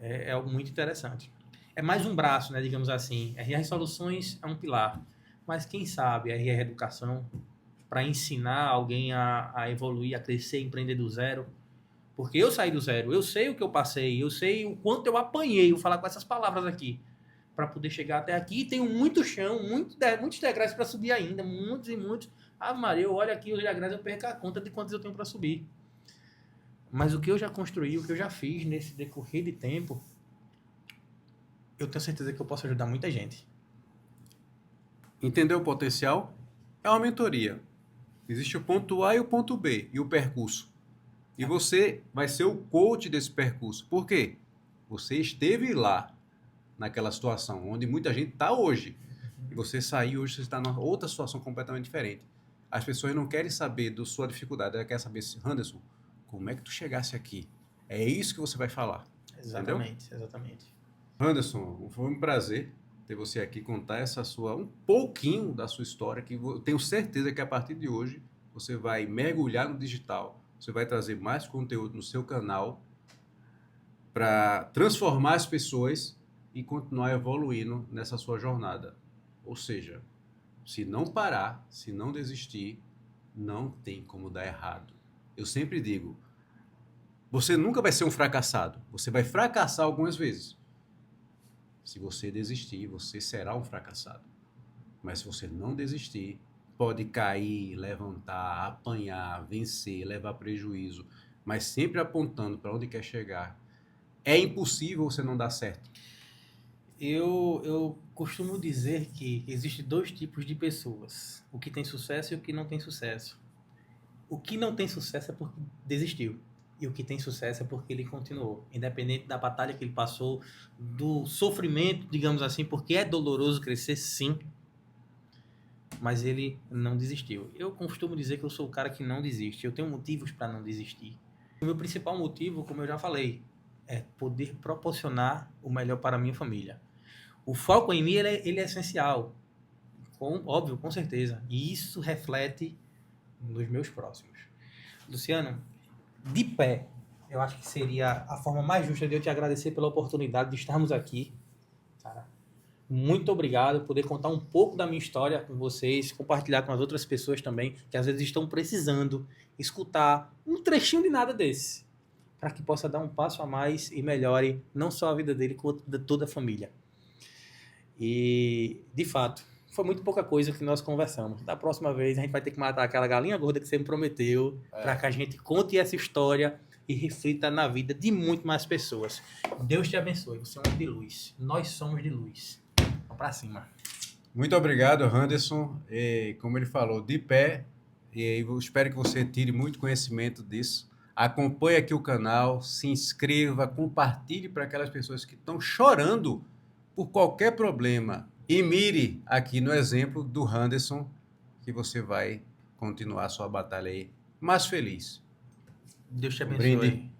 É algo muito interessante. É mais um braço, né, digamos assim. RR Soluções é um pilar, mas quem sabe a RR Educação, para ensinar alguém a evoluir, a crescer, a empreender do zero. Porque eu saí do zero, eu sei o que eu passei, eu sei o quanto eu apanhei, vou falar com essas palavras aqui, para poder chegar até aqui. E tenho muito chão, muitos degraus para subir ainda, muitos e muitos. Ah, Maria, eu olho aqui os degraus, eu perco a conta de quantos eu tenho para subir. Mas o que eu já construí, o que eu já fiz nesse decorrer de tempo, eu tenho certeza que eu posso ajudar muita gente. Entendeu o potencial? É uma mentoria. Existe o ponto A e o ponto B, e o percurso. E você vai ser o coach desse percurso. Por quê? Você esteve lá, naquela situação, onde muita gente está hoje. E você saiu hoje, você está numa outra situação completamente diferente. As pessoas não querem saber da sua dificuldade, elas querem saber, Anderson, como é que tu chegasse aqui? É isso que você vai falar. Exatamente, entendeu? exatamente. Anderson, foi um prazer ter você aqui, contar um pouquinho da sua história, que eu tenho certeza que a partir de hoje você vai mergulhar no digital, você vai trazer mais conteúdo no seu canal para transformar as pessoas e continuar evoluindo nessa sua jornada. Ou seja, se não parar, se não desistir, não tem como dar errado. Eu sempre digo, você nunca vai ser um fracassado. Você vai fracassar algumas vezes. Se você desistir, você será um fracassado. Mas se você não desistir, pode cair, levantar, apanhar, vencer, levar prejuízo, mas sempre apontando para onde quer chegar. É impossível você não dar certo. Eu costumo dizer que existem dois tipos de pessoas. O que tem sucesso e o que não tem sucesso. O que não tem sucesso é porque desistiu. E o que tem sucesso é porque ele continuou. Independente da batalha que ele passou, do sofrimento, digamos assim, porque é doloroso crescer, sim. Mas ele não desistiu. Eu costumo dizer que eu sou o cara que não desiste. Eu tenho motivos para não desistir. O meu principal motivo, como eu já falei, é poder proporcionar o melhor para a minha família. O foco em mim ele é essencial. Óbvio, com certeza. E isso reflete nos meus próximos. Luciano, de pé, eu acho que seria a forma mais justa de eu te agradecer pela oportunidade de estarmos aqui. Cara, muito obrigado por poder contar um pouco da minha história com vocês, compartilhar com as outras pessoas também, que às vezes estão precisando escutar um trechinho de nada desse, para que possa dar um passo a mais e melhore não só a vida dele, quanto de toda a família. E, de fato, foi muito pouca coisa que nós conversamos. Da próxima vez, a gente vai ter que matar aquela galinha gorda que você me prometeu, para que a gente conte essa história e reflita na vida de muito mais pessoas. Deus te abençoe. Você é um homem de luz. Nós somos de luz. Vamos para cima. Muito obrigado, Anderson. E, como ele falou, de pé. E eu espero que você tire muito conhecimento disso. Acompanhe aqui o canal, se inscreva, compartilhe para aquelas pessoas que estão chorando por qualquer problema. E mire aqui no exemplo do Anderson, que você vai continuar a sua batalha aí mais feliz. Deus te abençoe. Brinde.